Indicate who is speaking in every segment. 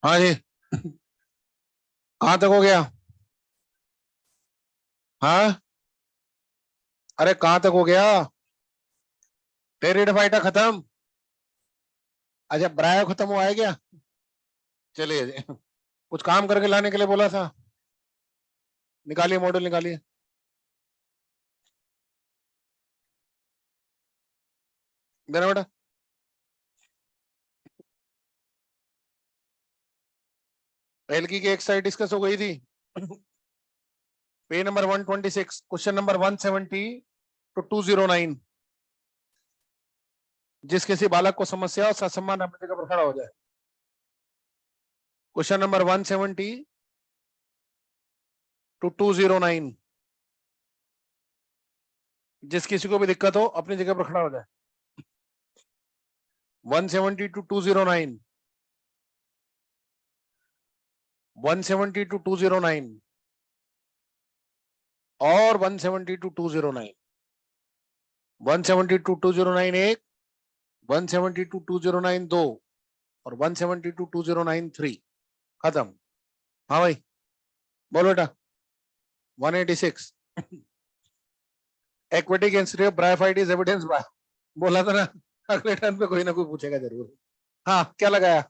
Speaker 1: हाँ जी। कहाँ तक हो गया? हाँ, अरे कहाँ तक हो गया? टेरिडोफाइटा खत्म? अच्छा, ब्रायो खत्म हुआ है क्या? चलिए जी। कुछ काम करके लाने के लिए बोला था। निकालिए, मॉडल निकालिए। देना बेटा। एलकी की एक साइड डिस्कस हो गई थी। पे नंबर 126, क्वेश्चन नंबर 170 टू 209। जिस किसी बालक को समस्या और ससम्मान अपनी जगह पर खड़ा हो जाए। Question number 170 to 209। जिस किसी को भी दिक्कत हो अपनी जगह पर खड़ा हो जाए। 170 टू 209। 170 टू 209 और 170 टू 209। 170 टू 209 एक, 170 टू 209 दो, और 170 टू 209 थ्री। खत्म। हाँ भाई, बोलो बेटा। 186। Equity institute of bryophyte is evidence bye. बोला था ना, अगले टर्न पे कोई ना कोई पूछेगा जरूर। हाँ, क्या लगाया?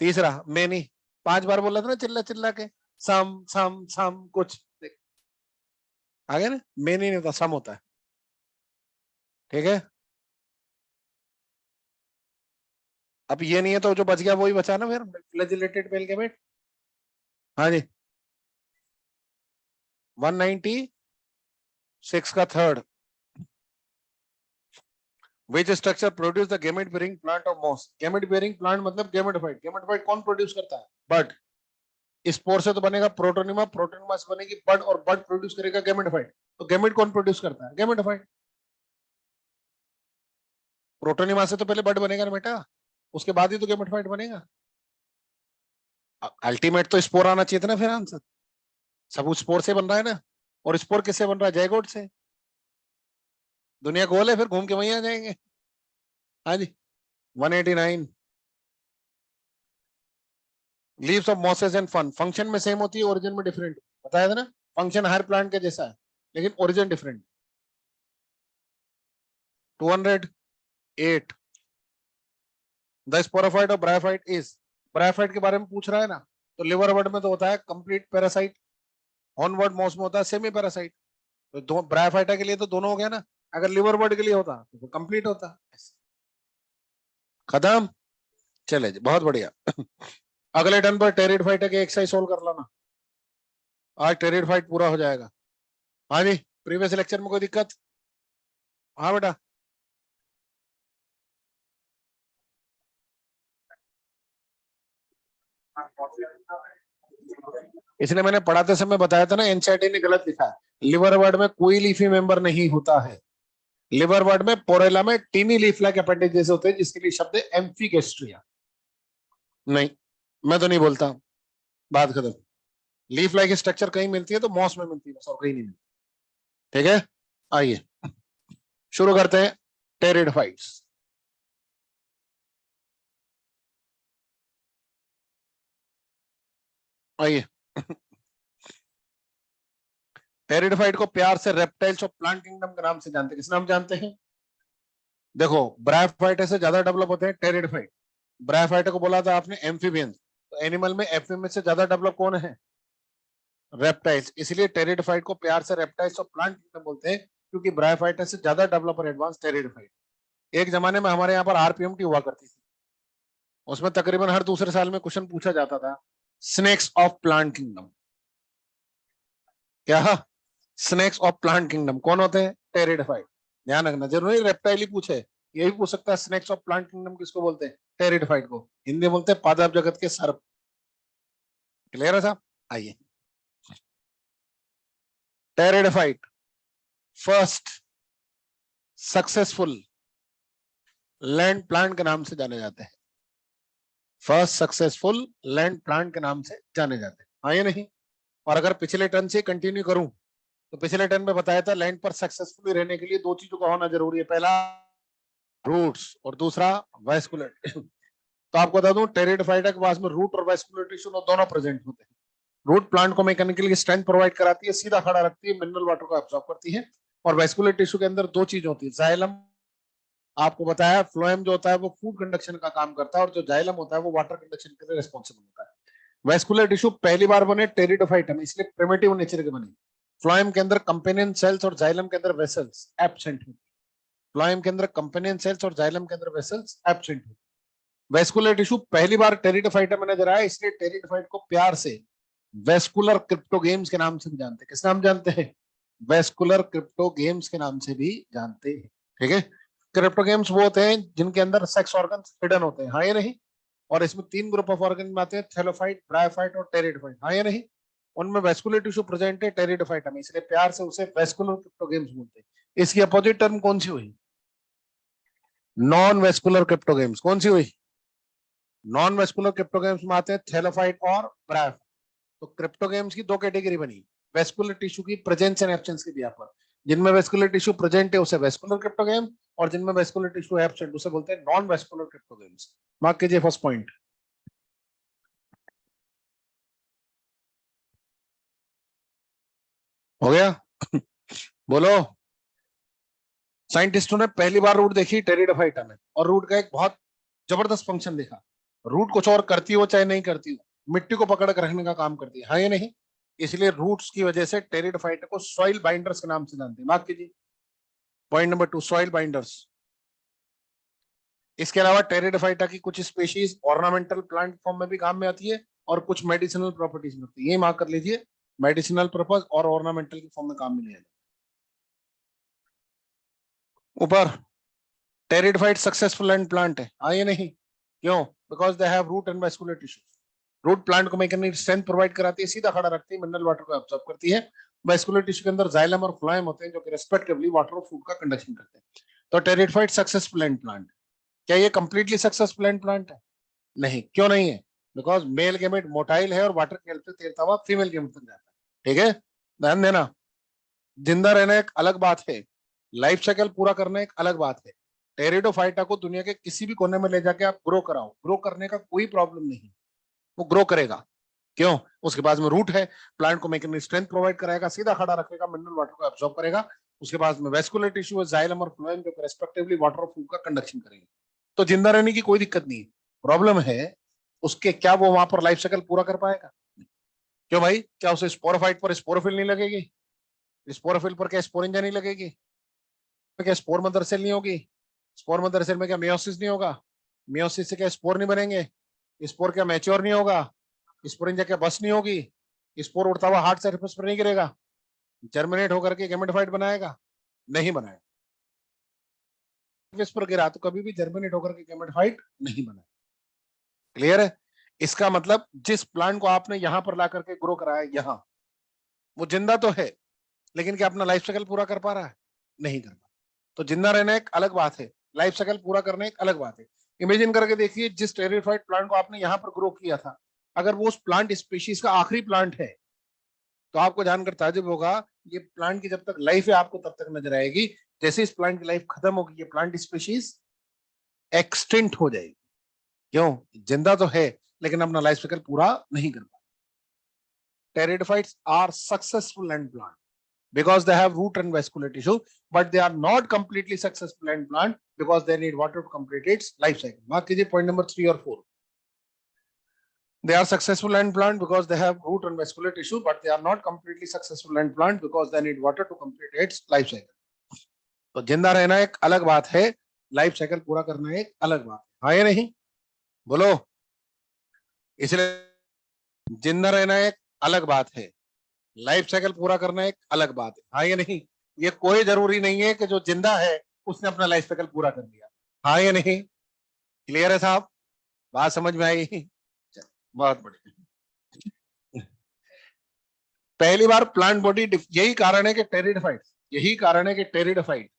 Speaker 1: तीसरा मैं नहीं, 5 बार बोला था ना चिल्ला चिल्ला के। सम सम सम कुछ। आ गया ना, मैं नहीं होता, सम होता है। ठीक है। अब ये नहीं है तो जो बच गया वही बचा ना, फिर फ्लैजिलेटेड बेल के बेट। हाँ जी। 196 का third. Which structure produce the gamete bearing plant of moss? Gamete bearing plant मतलब gametophyte। gametophyte कौन प्रोड्यूस करता है? बड। स्पोर से तो बनेगा प्रोटोनिमा, प्रोटोनिमा से बनेगी बड, और बड प्रोड्यूस करेगा गेमेटोफाइट। तो गेमेट कौन प्रोड्यूस करता है? गेमेटोफाइट। प्रोटोनिमा से तो पहले बड बनेगा ना बेटा, उसके बाद ही तो गेमेटोफाइट बनेगा। अल्टीमेट तो स्पोर आना चाहिए था ना, फिर आंसर। सब स्पोर से बन रहा है ना। और स्पोर किससे बन रहा है? जायगोट से। दुनिया गोल है, फिर घूम के वहीं आ जाएंगे। हाँ जी। 189। Leaves of mosses and fern function में सेम होती है, ओरिजिन में डिफरेंट। बताया था ना, फंक्शन हर प्लांट के जैसा है लेकिन origin different. 208। The sporophyte of bryophyte is. Bryophyte के बारे में पूछ रहा है ना, तो लिवर वर्ड में तो होता है कंप्लीट पैरासाइट, हॉर्नवर्ड मॉस में होता है सेमी पैरासाइट। तो दो ब्रायोफाइटा के लिए तो दोनों हो गया ना। अगर लिवर वर्ड के लिए होता तो कंप्लीट होता। खत्म। चले जी, बहुत बढ़िया। अगले टर्न पर टेरिड फाइटर के एक्सरसाइज सोल्व कर लाना। आज टेरिड फाइट पूरा हो जाएगा। हाँ जी। प्रीवियस लेक्चर में कोई दिक्कत? हाँ बेटा। इसलिए मैंने पढ़ाते समय बताया था ना, एनसीईआरटी ने गलत लिखा है। लिवर वर्ड में कोई लीफी मेंबर नहीं होता है। लिवर वर्ड में पोरेला में टीनी लीफ लाइक अपेंडेजेस होते हैं, जिसके लिए शब्द है एम्फिगेस्ट्रिया। नहीं, मैं तो नहीं बोलता। बात खत्म। लीफ लाइक स्ट्रक्चर कहीं मिलती है तो मॉस में मिलती है बस, और कहीं नहीं मिलती। ठीक है। आइए शुरू करते हैं। टेरिडोफाइट्स। आइए। टेरिडोफाइट को प्यार से रेप्टाइल्स ऑफ प्लांट किंगडम के नाम से जानते हैं। किस नाम जानते हैं? देखो, ब्रायोफाइट से ज्यादा डेवलप होते हैं टेरिडोफाइट। ब्रायोफाइट को बोला था आपने एम्फीबियंस, तो एनिमल में एम्फीबियंस से ज्यादा डेवलप कौन है? रेप्टाइल्स। इसलिए टेरिडोफाइट को प्यार से रेप्टाइल्स ऑफ प्लांट किंगडम बोलते हैं, क्योंकि ब्रायोफाइट से ज्यादा डेवलप और एडवांस टेरिडोफाइट। एक जमाने में हमारे यहाँ पर आरपीएमटी हुआ करती थी, उसमें तकरीबन हर दूसरे साल में क्वेश्चन पूछा जाता था, स्नेक्स ऑफ प्लांट किंगडम। क्या? स्नेक्स ऑफ प्लांट किंगडम कौन होते हैं? टेरिडोफाइट। ध्यान रखना, जरूरी रेप्टाइल ही पूछे, ये भी पूछ सकता है स्नेक्स ऑफ प्लांट किंगडम किसको बोलते हैं? टेरिडोफाइट को। हिंदी बोलते हैं पादप जगत के सर्प। क्लियर है साहब? आइए। Pteridophyte first successful land plant के नाम से जाने जाते हैं। फर्स्ट सक्सेसफुल लैंड प्लांट के नाम से जाने जाते हैं, हाँ या नहीं? और अगर पिछले टर्न से कंटिन्यू करूं, तो पिछले टर्न में बताया था लैंड पर सक्सेसफुली रहने के लिए दो चीजों का होना जरूरी है। पहला, रूट्स और दूसरा वेस्कुलर। तो आपको बता दूं टेरिडोफाइटा के पास में रूट और वेस्कुलर टिश्यू दोनों प्रेजेंट होते हैं। रूट प्लांट को मैकेनिकली स्ट्रेंथ प्रोवाइड कराती है, सीधा खड़ा रखती है, मिनरल वाटर को एब्सॉर्ब करती है। और वेस्कुलर टिश्यू के अंदर दो चीज होती है, जाइलम, आपको बताया फ्लोएम जो होता है वो फूड कंडक्शन का काम करता है, और जो जाइलम होता है वो वाटर कंडक्शन के लिए रिस्पॉन्सिबल होता है। वेस्कुलर टिश्यू पहली बार बने टेरिडोफाइटा में, इसलिए प्रिमिटिव नेचर के बने। फ्लोएम के अंदर कंपेनियन सेल्स और जाइलम के अंदर वेसल्स एब्सेंट है। फ्लोएम के अंदर कंपेनियन सेल्स और जाइलम के अंदर वेसल्स एब्सेंट है। वेस्कुलर टिश्यू पहली बार टेरिडोफाइटा में नजर आया, इसलिए टेरिडोफाइट को प्यार से वेस्कुलर क्रिप्टोगेम्स के नाम से भी जानते हैं। किस नाम जानते हैं? वेस्कुलर क्रिप्टोगेम्स के नाम से भी जानते हैं। ठीक है, क्रिप्टोगेम्स वो होते हैं जिनके अंदर सेक्स ऑर्गन हिडन होते हैं, हाँ या नहीं? और इसमें तीन ग्रुप ऑफ ऑर्गन आते हैं, थैलोफाइट, ब्रायोफाइट और टेरिडोफाइट, हाँ या नहीं? उनमें वेस्कुलर टिश्यू प्रेजेंट है टेरिडोफाइटा में, इसलिए प्यार से उसे वेस्कुलर क्रिप्टोगेम्स बोलते हैं। इसकी अपोजिट टर्म कौन सी हुई? Non vascular cryptogams. कौन सी हुई? नॉन वेस्कुलर क्रिप्टोगेम्स में आते हैं थैलोफाइट और ब्रायोफाइट। तो क्रिप्टोगेम्स की दो कैटेगरी बनी, वेस्कुलर टिश्यू की प्रेजेंस एंड एब्सेंस के बिहाफ पर। जिनमें वेस्कुलर टिश्यू प्रेजेंट है उसे वेस्कुलर क्रिप्टोगेम, और जिनमें वेस्कुलर टिश्यू एब्सेंट उसे बोलते हैं नॉन वेस्कुलर क्रिप्टोगेम्स। मार्क कीजिए फर्स्ट पॉइंट। हो गया? बोलो। साइंटिस्टों ने पहली बार रूट देखी टेरिडोफाइटा में, और रूट का एक बहुत जबरदस्त फंक्शन देखा। रूट कुछ और करती हो चाहे नहीं करती हो, मिट्टी को पकड़ कर रखने का काम करती है, हाँ या नहीं? इसलिए रूट्स की वजह से टेरिडोफाइटा को सॉइल बाइंडर्स के नाम से जानते हैं। मार्क कीजिए पॉइंट नंबर 2, सॉइल बाइंडर्स। इसके अलावा टेरिडोफाइटा की कुछ स्पीशीज ऑर्नामेंटल प्लांट फॉर्म में भी काम में आती है, और कुछ मेडिसिनल प्रॉपर्टीज में होती है। ये मार्क कर लीजिए, मेडिसिनल पर्पज और ऑर्नामेंटल के फॉर्म में काम में लिया जाता है। ऊपर टेरिडोफाइट सक्सेसफुल एंड प्लांट है, हाँ या नहीं? क्यों? Because they have root and vascular tissue. Root plant को मैकेनिकल स्ट्रेंथ प्रोवाइड कराती है, सीधा खड़ा रखती है, मिनरल वाटर को एब्सॉर्ब करती है। वेस्कुलर टिश्यू के अंदर जाइलम और फ्लोएम होते हैं जो कि रेस्पेक्टिवली वाटर और फूड का कंडक्शन करते हैं। तो टेरिडोफाइट सक्सेसफुल एंड प्लांट। क्या ये कंप्लीटली सक्सेसफुल एंड प्लांट है? नहीं। क्यों नहीं है? बिकॉज मेल गेमेट मोटाइल है और वाटर के हेल्प से तैरता हुआ फीमेल गेमेट तक जाता है। ठीक है, ध्यान देना। जिंदा रहना एक अलग बात है, लाइफ साइकिल पूरा करना एक अलग बात है। टेरिडोफाइटा को दुनिया के किसी भी कोने में ले जाके आप ग्रो कराओ, ग्रो करने का कोई प्रॉब्लम नहीं, वो ग्रो करेगा। क्यों? उसके पास में रूट है, प्लांट को मैकेनिकल स्ट्रेंथ प्रोवाइड कराएगा, सीधा खड़ा रखेगा, मिनरल वाटर को एब्सॉर्ब करेगा। उसके पास में वेस्कुलर टिश्यू है, जाइलम और फ्लोएम, जो रेस्पेक्टिवली वाटर और फूड का कंडक्शन करेंगे। तो जिंदा रहने की कोई दिक्कत नहीं है। प्रॉब्लम है उसके, क्या वो वहां पर लाइफ साइकिल पूरा कर पाएगा? क्यों भाई, क्या उसे स्पोरोफाइट पर स्पोरोफिल नहीं लगेगी? स्पोरोफिल पर क्या स्पोरेंजा नहीं लगेगी? क्या स्पोर मदर सेल नहीं होगी? स्पोर मदर सेल में क्या मियोसिस नहीं होगा? मियोसिस से क्या स्पोर नहीं बनेंगे? स्पोर क्या मैच्योर नहीं होगा? स्पोरेंजा क्या बस नहीं होगी? स्पोर उड़ता हुआ हार्ड सरफेस पर नहीं गिरेगा? जर्मिनेट होकर के गेमेटोफाइट बनाएगा? नहीं बनाएगा। सरफेस पर गिरा तो कभी भी जर्मिनेट होकर के गेमेटोफाइट नहीं बनाएगा। क्लियर है? इसका मतलब जिस प्लांट को आपने यहां पर ला करके ग्रो कराया, यहां वो जिंदा तो है, लेकिन क्या अपना लाइफ साइकिल पूरा कर पा रहा है? नहीं कर पा। तो जिंदा रहना एक अलग बात है, लाइफ साइकिल पूरा करना एक अलग बात है। इमेजिन करके देखिए, जिस टेरिडोफाइट प्लांट को आपने यहाँ पर ग्रो किया था, अगर वो उस प्लांट स्पीशीज का आखिरी प्लांट है, तो आपको जानकर ताजुब होगा ये प्लांट की जब तक लाइफ है आपको तब तक नजर आएगी, जैसे इस प्लांट की लाइफ खत्म होगी ये प्लांट स्पीशीज एक्सटिंक्ट हो जाएगी। क्यों? जिंदा तो है लेकिन अपना लाइफ साइकिल पूरा नहीं कर पाता। Pteridophytes are successful land plant because they have root and vascular tissue, but they are not completely successful land plant because they need water to complete its life cycle. Mark कीजिए point number 3 और 4. They are successful land plant because they have root and vascular tissue, but they are not completely successful land plant because they need water to complete its life cycle. तो जिंदा रहना एक अलग बात है, life cycle पूरा करना एक अलग बात है, हाँ या नहीं? बोलो। इसलिए जिंदा रहना एक अलग बात है, लाइफ साइकिल पूरा करना एक अलग बात है, हाँ या नहीं? ये कोई जरूरी नहीं है कि जो जिंदा है उसने अपना लाइफ साइकिल पूरा कर लिया, हाँ या नहीं? क्लियर है साहब? बात समझ में आई? बहुत बढ़िया। पहली बार प्लांट बॉडी, यही कारण है कि टेरिडोफाइट, यही कारण है कि टेरिडोफाइट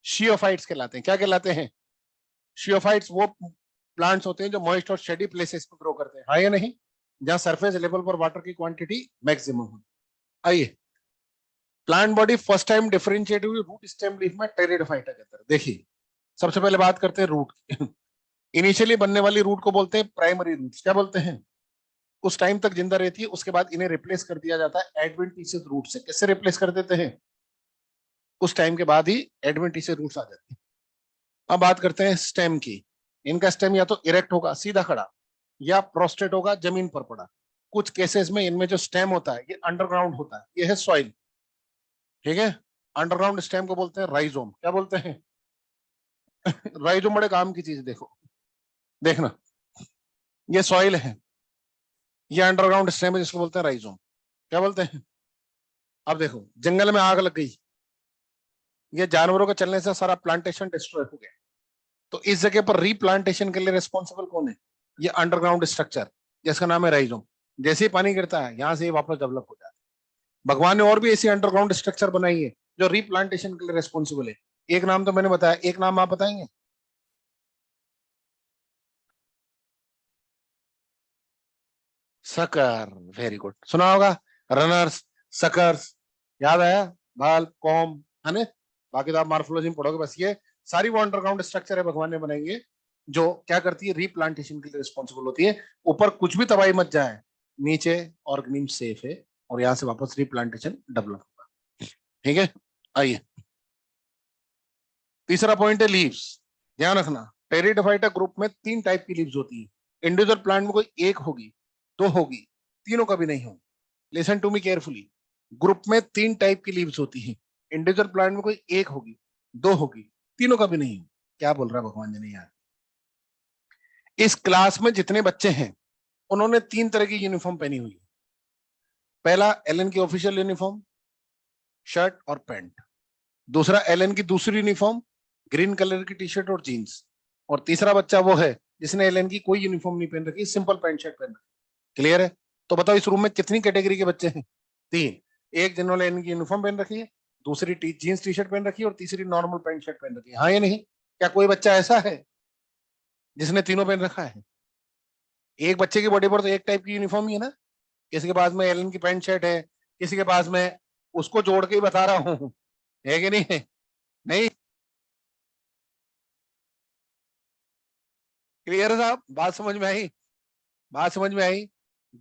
Speaker 1: शियोफाइट्स कहलाते हैं। क्या कहलाते हैं? शियोफाइट्स वो प्लांट्स होते हैं जो मॉइस्ट और शेडी प्लेसेस पर ग्रो करते हैं, हाँ या नहीं? जहां सरफेस लेवल पर वाटर की क्वांटिटी मैक्सिमम हो। आइए, plant body first time differentiate हुई रूट स्टेम लीफ में टेरिडोफाइटा के अंदर। देखिए सबसे पहले बात करते हैं रूट की। इनिशियली बनने वाली रूट को बोलते हैं प्राइमरी रूट्स। क्या बोलते हैं? उस टाइम तक जिंदा रहती है, उसके बाद इन्हें रिप्लेस कर दिया जाता है एडवेंटिशियस रूट से। किससे रिप्लेस कर देते हैं? उस टाइम के बाद ही एडवेंटिशियस रूट्स आ जाती है। अब बात करते हैं स्टेम की। इनका स्टेम या तो इरेक्ट होगा, सीधा खड़ा, या प्रोस्ट्रेट होगा, जमीन पर पड़ा। कुछ केसेस में इनमें जो स्टेम होता है ये अंडरग्राउंड होता है, ये है सॉइल। ठीक है, अंडरग्राउंड स्टेम को बोलते हैं राइजोम। क्या बोलते हैं? राइजोम बड़े काम की चीज। देखो, देखना, ये सॉइल है, ये अंडरग्राउंड स्टेम है जिसको बोलते हैं राइजोम। क्या बोलते हैं? अब देखो, जंगल में आग लग गई, ये जानवरों के चलने से सारा प्लांटेशन डिस्ट्रॉय हो गया, तो इस जगह पर रीप्लांटेशन के लिए रिस्पॉन्सिबल कौन है? ये अंडरग्राउंड स्ट्रक्चर जिसका नाम है राइजोम। जैसे ही पानी गिरता है यहां से ये वापस डेवलप हो जाता है। भगवान ने और भी ऐसी अंडरग्राउंड स्ट्रक्चर बनाई है जो रीप्लांटेशन के लिए रिस्पॉन्सिबल है। एक नाम तो मैंने बताया, एक नाम आप बताएंगे? सकर, वेरी गुड, सुना होगा। रनर्स, सकर्स, याद आया? भाल, कॉम, है ना? बाकी तो आप मार्फोलॉजी में पढ़ोगे। बस ये सारी वो अंडरग्राउंड स्ट्रक्चर है भगवान ने बनाई है, जो क्या करती है? रीप्लांटेशन के लिए रिस्पॉन्सिबल होती है। ऊपर कुछ भी तबाही मच जाए, नीचे ऑर्गेनिज्म सेफ है और यहाँ से वापस रीप्लांटेशन डेवलप होगा। ठीक है, आइए, तीसरा पॉइंट है लीव्स। ध्यान रखना, टेरिडोफाइटा ग्रुप में 3 टाइप की लीव्स होती है। इंडिविजुअल प्लांट में कोई एक होगी, 2 होगी, तीनों कभी नहीं होगी। Listen to me carefully. Group में 3 टाइप की लीव्स होती हैं। इंडिविजुअल प्लांट में कोई एक होगी, 2 होगी, तीनों कभी नहीं होगी। क्या बोल रहा है भगवान जी ने यार? इस क्लास में जितने बच्चे हैं उन्होंने 3 तरह की यूनिफॉर्म पहनी हुई है। पहला, एलन की ऑफिशियल यूनिफॉर्म, शर्ट और पैंट। दूसरा, एलन की दूसरी यूनिफॉर्म, ग्रीन कलर की टी शर्ट और जीन्स। और तीसरा बच्चा वो है जिसने एलन की कोई यूनिफॉर्म नहीं पहन रखी, सिंपल पैंट शर्ट पहन रखी। क्लियर है? तो बताओ इस रूम में कितनी कैटेगरी के बच्चे हैं? 3। एक जिन्होंने एलन की यूनिफॉर्म पहन रखी है, दूसरी जीन्स टी शर्ट पहन रखी है, और तीसरी नॉर्मल पैंट शर्ट पहन रखी है। हाँ या नहीं? क्या कोई बच्चा ऐसा है जिसने तीनों पहन रखा है? एक बच्चे की बॉडी पर तो एक टाइप की यूनिफॉर्म ही है ना। किसी के पास में एलन की पैंट शर्ट है, किसी के पास में, उसको जोड़ के ही बता रहा हूँ, है कि नहीं है? नहीं? क्लियर है साहब? बात समझ में आई? बात समझ में आई?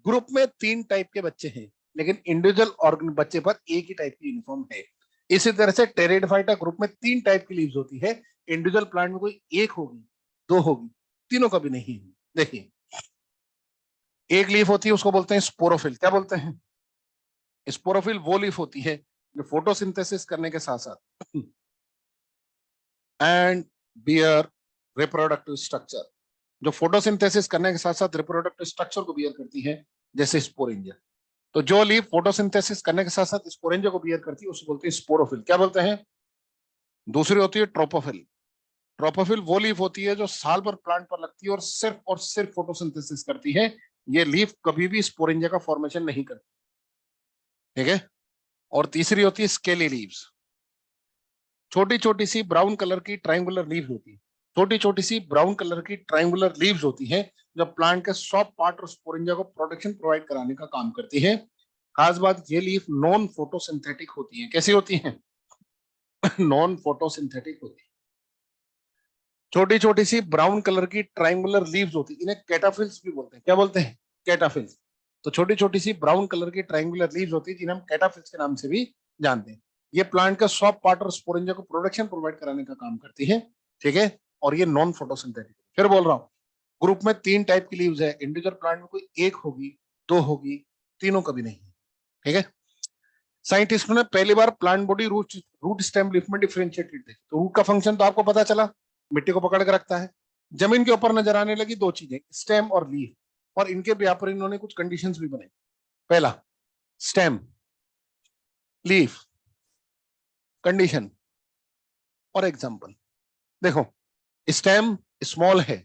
Speaker 1: ग्रुप में 3 टाइप के बच्चे हैं, लेकिन इंडिविजुअल और बच्चे पर एक ही टाइप की यूनिफॉर्म है। इसी तरह से टेरिडोफाइटा ग्रुप में 3 टाइप की लीव्स होती है। इंडिविजुअल प्लांट में कोई एक होगी, 2 होगी, तीनों कभी नहीं होगी। देखिए, एक लीफ होती है, उसको बोलते हैं स्पोरोफिल। क्या बोलते हैं? स्पोरोफिल वो लीफ होती है जो फोटोसिंथेसिस करने के साथ साथ एंड बियर रिप्रोडक्टिव स्ट्रक्चर, जो फोटोसिंथेसिस करने के साथ साथ रिप्रोडक्टिव स्ट्रक्चर को बियर करती है, जैसे स्पोरेंजिया। तो जो लीफ फोटोसिंथेसिस करने के साथ साथ स्पोरेंजिया को बियर करती है उसे बोलते हैं स्पोरोफिल। क्या बोलते हैं? दूसरी होती है ट्रोपोफिल। ट्रोपोफिल वो लीफ होती है जो साल भर प्लांट पर लगती है और सिर्फ फोटोसिंथेसिस करती है। ये लीफ कभी भी स्पोरेंजिया का फॉर्मेशन नहीं करती। ठीक है? और तीसरी होती है स्केली लीव्स। छोटी छोटी सी ब्राउन कलर की ट्राइंगुलर लीव्स होती है। छोटी छोटी सी ब्राउन कलर की ट्राइंगुलर लीव्स होती है, जो प्लांट के सॉफ्ट पार्ट और स्पोरेंजिया को प्रोटेक्शन प्रोवाइड कराने का काम करती है। खास बात, ये लीफ नॉन फोटोसिंथेटिक होती है। कैसी होती है? नॉन फोटोसिंथेटिक होती है। छोटी छोटी सी ब्राउन कलर की ट्राइंगुलर लीव्स होती है, इन्हें कैटाफिल्स भी बोलते हैं। क्या बोलते हैं? कैटाफिल्स। तो छोटी छोटी सी ब्राउन कलर की ट्राइंगुलर लीव्स होती है जिन्हें हम कैटाफिल्स के नाम से भी जानते हैं। ये प्लांट का सॉफ्ट पार्ट और स्पोरेंजिया को प्रोटेक्शन प्रोवाइड कराने का काम करती है। ठीक है? और ये नॉन फोटोसिंथेटिक। फिर बोल रहा हूँ, ग्रुप में 3 टाइप की लीव्स है। इंडिविजुअल प्लांट में कोई एक होगी, 2 होगी, तीनों कभी नहीं। ठीक है? साइंटिस्टों ने पहली बार plant body root root stem leaf में डिफरेंशिएटेड देखी। तो रूट का फंक्शन तो आपको पता चला, मिट्टी को पकड़ के रखता है। जमीन के ऊपर नजर आने लगी 2 चीजें, स्टेम और लीफ, और इनके ब्याह पर इन्होंने कुछ कंडीशंस भी बनाई। पहला, स्टेम, लीफ, कंडीशन और एग्जांपल। देखो, स्टेम स्मॉल है,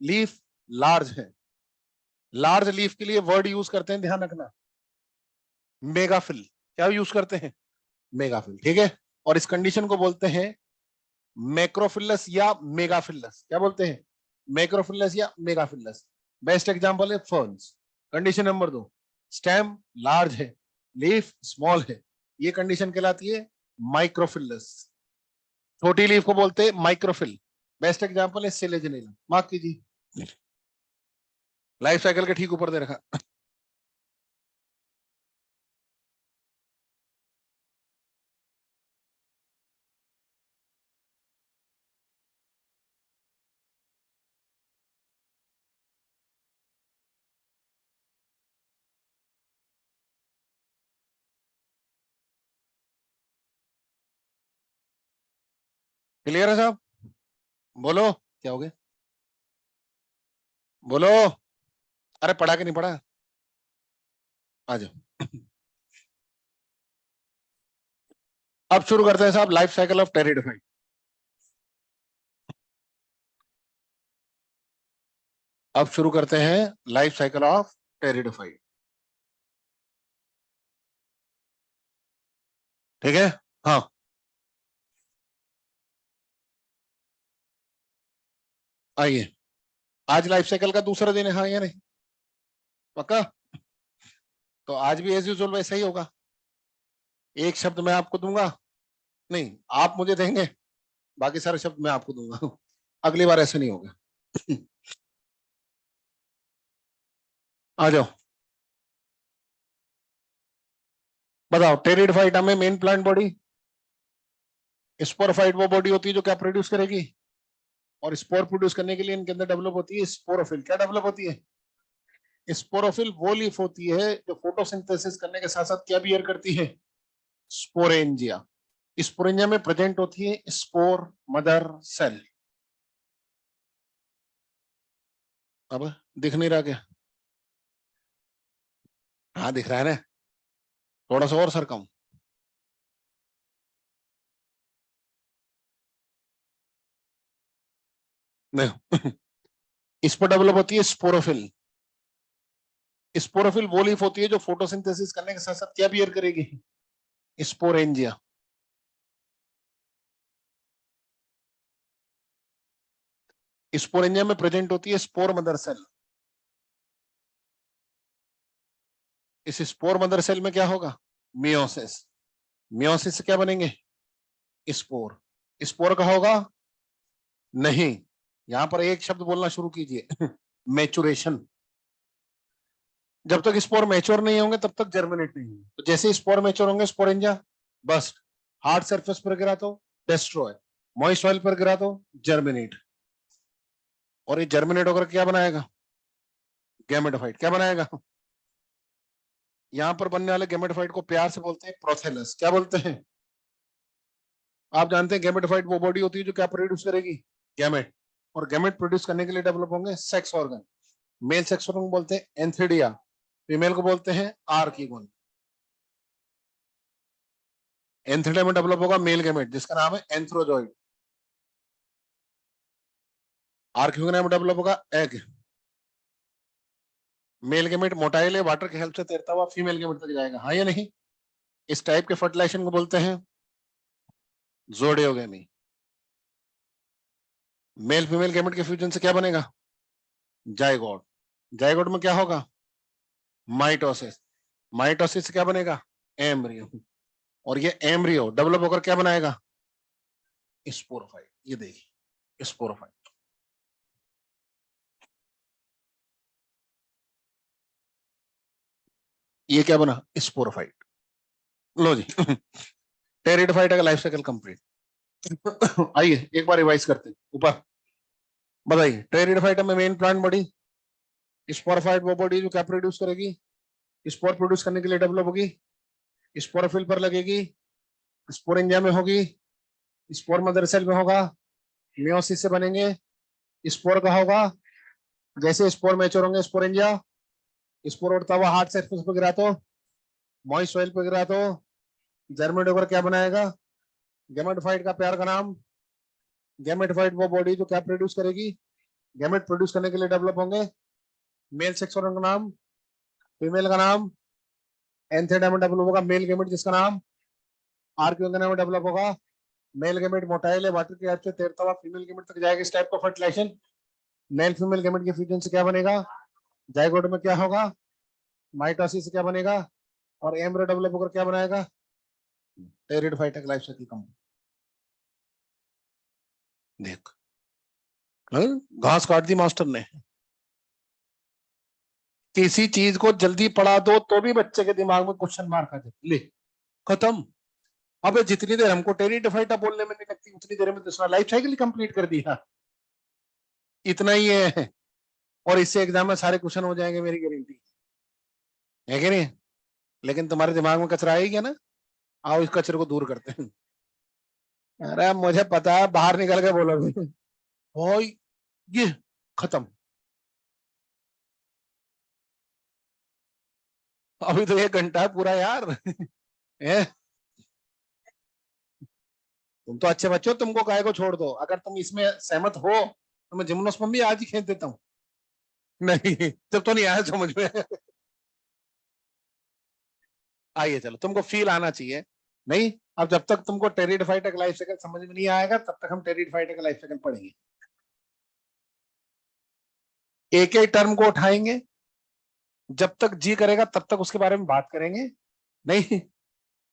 Speaker 1: लीफ लार्ज है। लार्ज लीफ के लिए वर्ड यूज करते हैं, ध्यान रखना, मेगाफिल। क्या यूज करते हैं? मेगाफिल। ठीक है? और इस कंडीशन को बोलते हैं मैक्रोफिलस या मेगाफिलस। क्या बोलते हैं? मैक्रोफिलस या मेगाफिलस। बेस्ट एग्जांपल है ferns. Condition number 2, stem large है, लीफ स्मॉल है, ये कंडीशन कहलाती है माइक्रोफिलस। छोटी लीफ को बोलते हैं माइक्रोफिल, बेस्ट एग्जांपल है सिलेजनिलम, मार्क कीजिए, लाइफ साइकिल के ठीक ऊपर दे रखा। क्लियर है साहब? बोलो क्या हो गया, बोलो। अरे पढ़ा कि नहीं पढ़ा? आ जाओ। अब शुरू करते हैं साहब लाइफ साइकिल ऑफ टेरिडोफाइट। अब शुरू करते हैं लाइफ साइकिल ऑफ टेरिडोफाइट। ठीक है, हाँ। आइए, आज लाइफ साइकिल का दूसरा दिन है, हाँ या नहीं? पक्का? तो आज भी एज यूजुअल वैसा ही होगा। एक शब्द मैं आपको दूंगा, नहीं आप मुझे देंगे, बाकी सारे शब्द मैं आपको दूंगा। अगली बार ऐसा नहीं होगा। आ जाओ, बताओ। टेरिडोफाइटा में मेन प्लांट बॉडी, स्पोरोफाइट वो बॉडी होती है जो क्या प्रोड्यूस करेगी, और स्पोर प्रोड्यूस करने के लिए इनके अंदर डेवलप होती है स्पोरोफिल। क्या डेवलप होती है? स्पोरोफिल वो लीफ होती है जो फोटोसिंथेसिस करने के साथ साथ क्या बियर करती है? स्पोरेंजिया। स्पोरेंजिया में प्रेजेंट होती है स्पोर मदर सेल। अब दिख नहीं रहा क्या? हाँ दिख रहा है ना, थोड़ा सा और सरकम। नहीं। इस पर डेवलप होती है स्पोरोफिल। स्पोरोफिल वो लीफ होती है जो फोटोसिंथेसिस करने के साथ साथ क्या बियर करेगी? स्पोरेंजिया। स्पोरेंजिया में प्रेजेंट होती है स्पोर मदर सेल। इस स्पोर मदर सेल में क्या होगा? मियोसिस। मियोसिस से क्या बनेंगे? स्पोर। स्पोर का होगा? नहीं, यहां पर एक शब्द बोलना शुरू कीजिए। मैचुरेशन। जब तक स्पोर मैच्योर नहीं होंगे तब तक जर्मिनेट नहीं होंगे। तो जैसे स्पोर मैच्योर होंगे स्पोरेंजिया बस्ट, हार्ड सरफेस पर गिरा तो डेस्ट्रॉय, मॉइस्ट सॉइल पर गिरा तो जर्मिनेट। और ये जर्मिनेट होकर क्या बनाएगा? गैमेटोफाइट। क्या बनाएगा? यहां पर बनने वाले गैमेटोफाइट को प्यार से बोलते हैं प्रोथेलस। क्या बोलते हैं? आप जानते हैं गैमेटोफाइट वो बॉडी होती है जो क्या प्रोड्यूस करेगी? गैमेट। और गैमेट प्रोड्यूस करने के लिए डेवलप होंगे sex organ. Mail sex organ को बोलते हैं एंथीडिया, फीमेल को बोलते हैं आर्किगोन। एंथीडिया में डेवलप होगा मेल गैमेट जिसका नाम है एंथ्रोजॉइड। आर्किगोन में डेवलप होगा एग। मेल गैमेट मोटाइल है, वाटर की हेल्प से तैरता हुआ फीमेल गैमेट तक जाएगा, हाँ या नहीं? इस टाइप के फर्टिलाइजेशन को बोलते हैं जोडियोगेमी। मेल फीमेल गैमेट के फ्यूजन से क्या बनेगा? जाइगोट। जाइगोट में क्या होगा? माइटोसिस। माइटोसिस से क्या बनेगा? एम्ब्रियो। और ये एम्ब्रियो डेवलप होकर क्या बनाएगा? स्पोरोफाइट। ये देखिए स्पोरोफाइट। ये क्या बना? स्पोरोफाइट। लो जी। टेरिडोफाइट का लाइफ साइकिल कंप्लीट। आइए एक बार रिवाइज करते हैं ऊपर। बताइए, टेरिडोफाइट में मेन प्लांट बॉडी, स्पोरोफाइट वो बॉडी जो क्या प्रोड्यूस करेगी? स्पोर प्रोड्यूस करने के लिए डेवलप होगी, स्पोरोफिल पर लगेगी, स्पोरेंजिया में होगी, स्पोर मदर सेल में होगा, मियोसिस से बनेंगे, स्पोर का होगा, जैसे स्पोर मैच्योर होंगे स्पोरेंजिया, स्पोर उड़ता हुआ हार्ड सरफेस पर गिरा तो, मॉइस्ट सॉइल पर गिरा तो जर्मेट होकर क्या बनाएगा? गैमेटोफाइट का प्यार का नाम। गैमेटोफाइट वो बॉडी जो क्या प्रोड्यूस करेगी? गैमेट प्रोड्यूस करने के लिए डेवलप होंगे। मेल सेक्स ऑर्गन का नाम, फीमेल का नाम, एंथेडा में डेवलप होगा मेल गैमेट जिसका नाम आर्कियोगेना में डेवलप होगा। मेल गैमेट मोटाइल है, वाटर की हेल्प से तैरता हुआ फीमेल गैमेट तक जाएगा। इस टाइप का फर्टिलाइजेशन मेल फीमेल गैमेट के फ्यूजन से क्या बनेगा? जाइगोट में क्या होगा? माइटोसिस से क्या बनेगा? और एम्ब्रियो डेवलप होकर क्या बनाएगा? Pteridophyte life cycle complete. देख, घास काट दी मास्टर ने। किसी चीज को जल्दी पढ़ा दो तो भी बच्चे के दिमाग में क्वेश्चन मार्क आ जाते, ले खत्म। अबे जितनी देर हमको टेरिडोफाइटा बोलने में नहीं लगती उतनी देर में दूसरा लाइफ साइकिल कंप्लीट कर दिया। इतना ही है, और इससे एग्जाम में सारे क्वेश्चन हो जाएंगे, मेरी गारंटी है कि नहीं। लेकिन तुम्हारे दिमाग में कचरा आएगी ना, आओ इस कचरे को दूर करते हैं। अरे मुझे पता है, बाहर निकल के बोलोगे ओ ये खत्म। अभी तो 1 घंटा है पूरा यार। तुम तो अच्छे बच्चे हो, तुमको काहे को छोड़ दो। अगर तुम इसमें सहमत हो तो मैं जिम्नोस्पर्म भी आज ही खींच देता हूँ। नहीं जब तो नहीं आया समझ में। आइए चलो, तुमको फील आना चाहिए। नहीं, अब जब तक तुमको टेरिडोफाइटा का लाइफ साइकिल समझ में नहीं आएगा तब तक हम टेरिडोफाइटा का लाइफ साइकिल पढ़ेंगे। एक एक टर्म को उठाएंगे, जब तक जी करेगा तब तक उसके बारे में बात करेंगे। नहीं,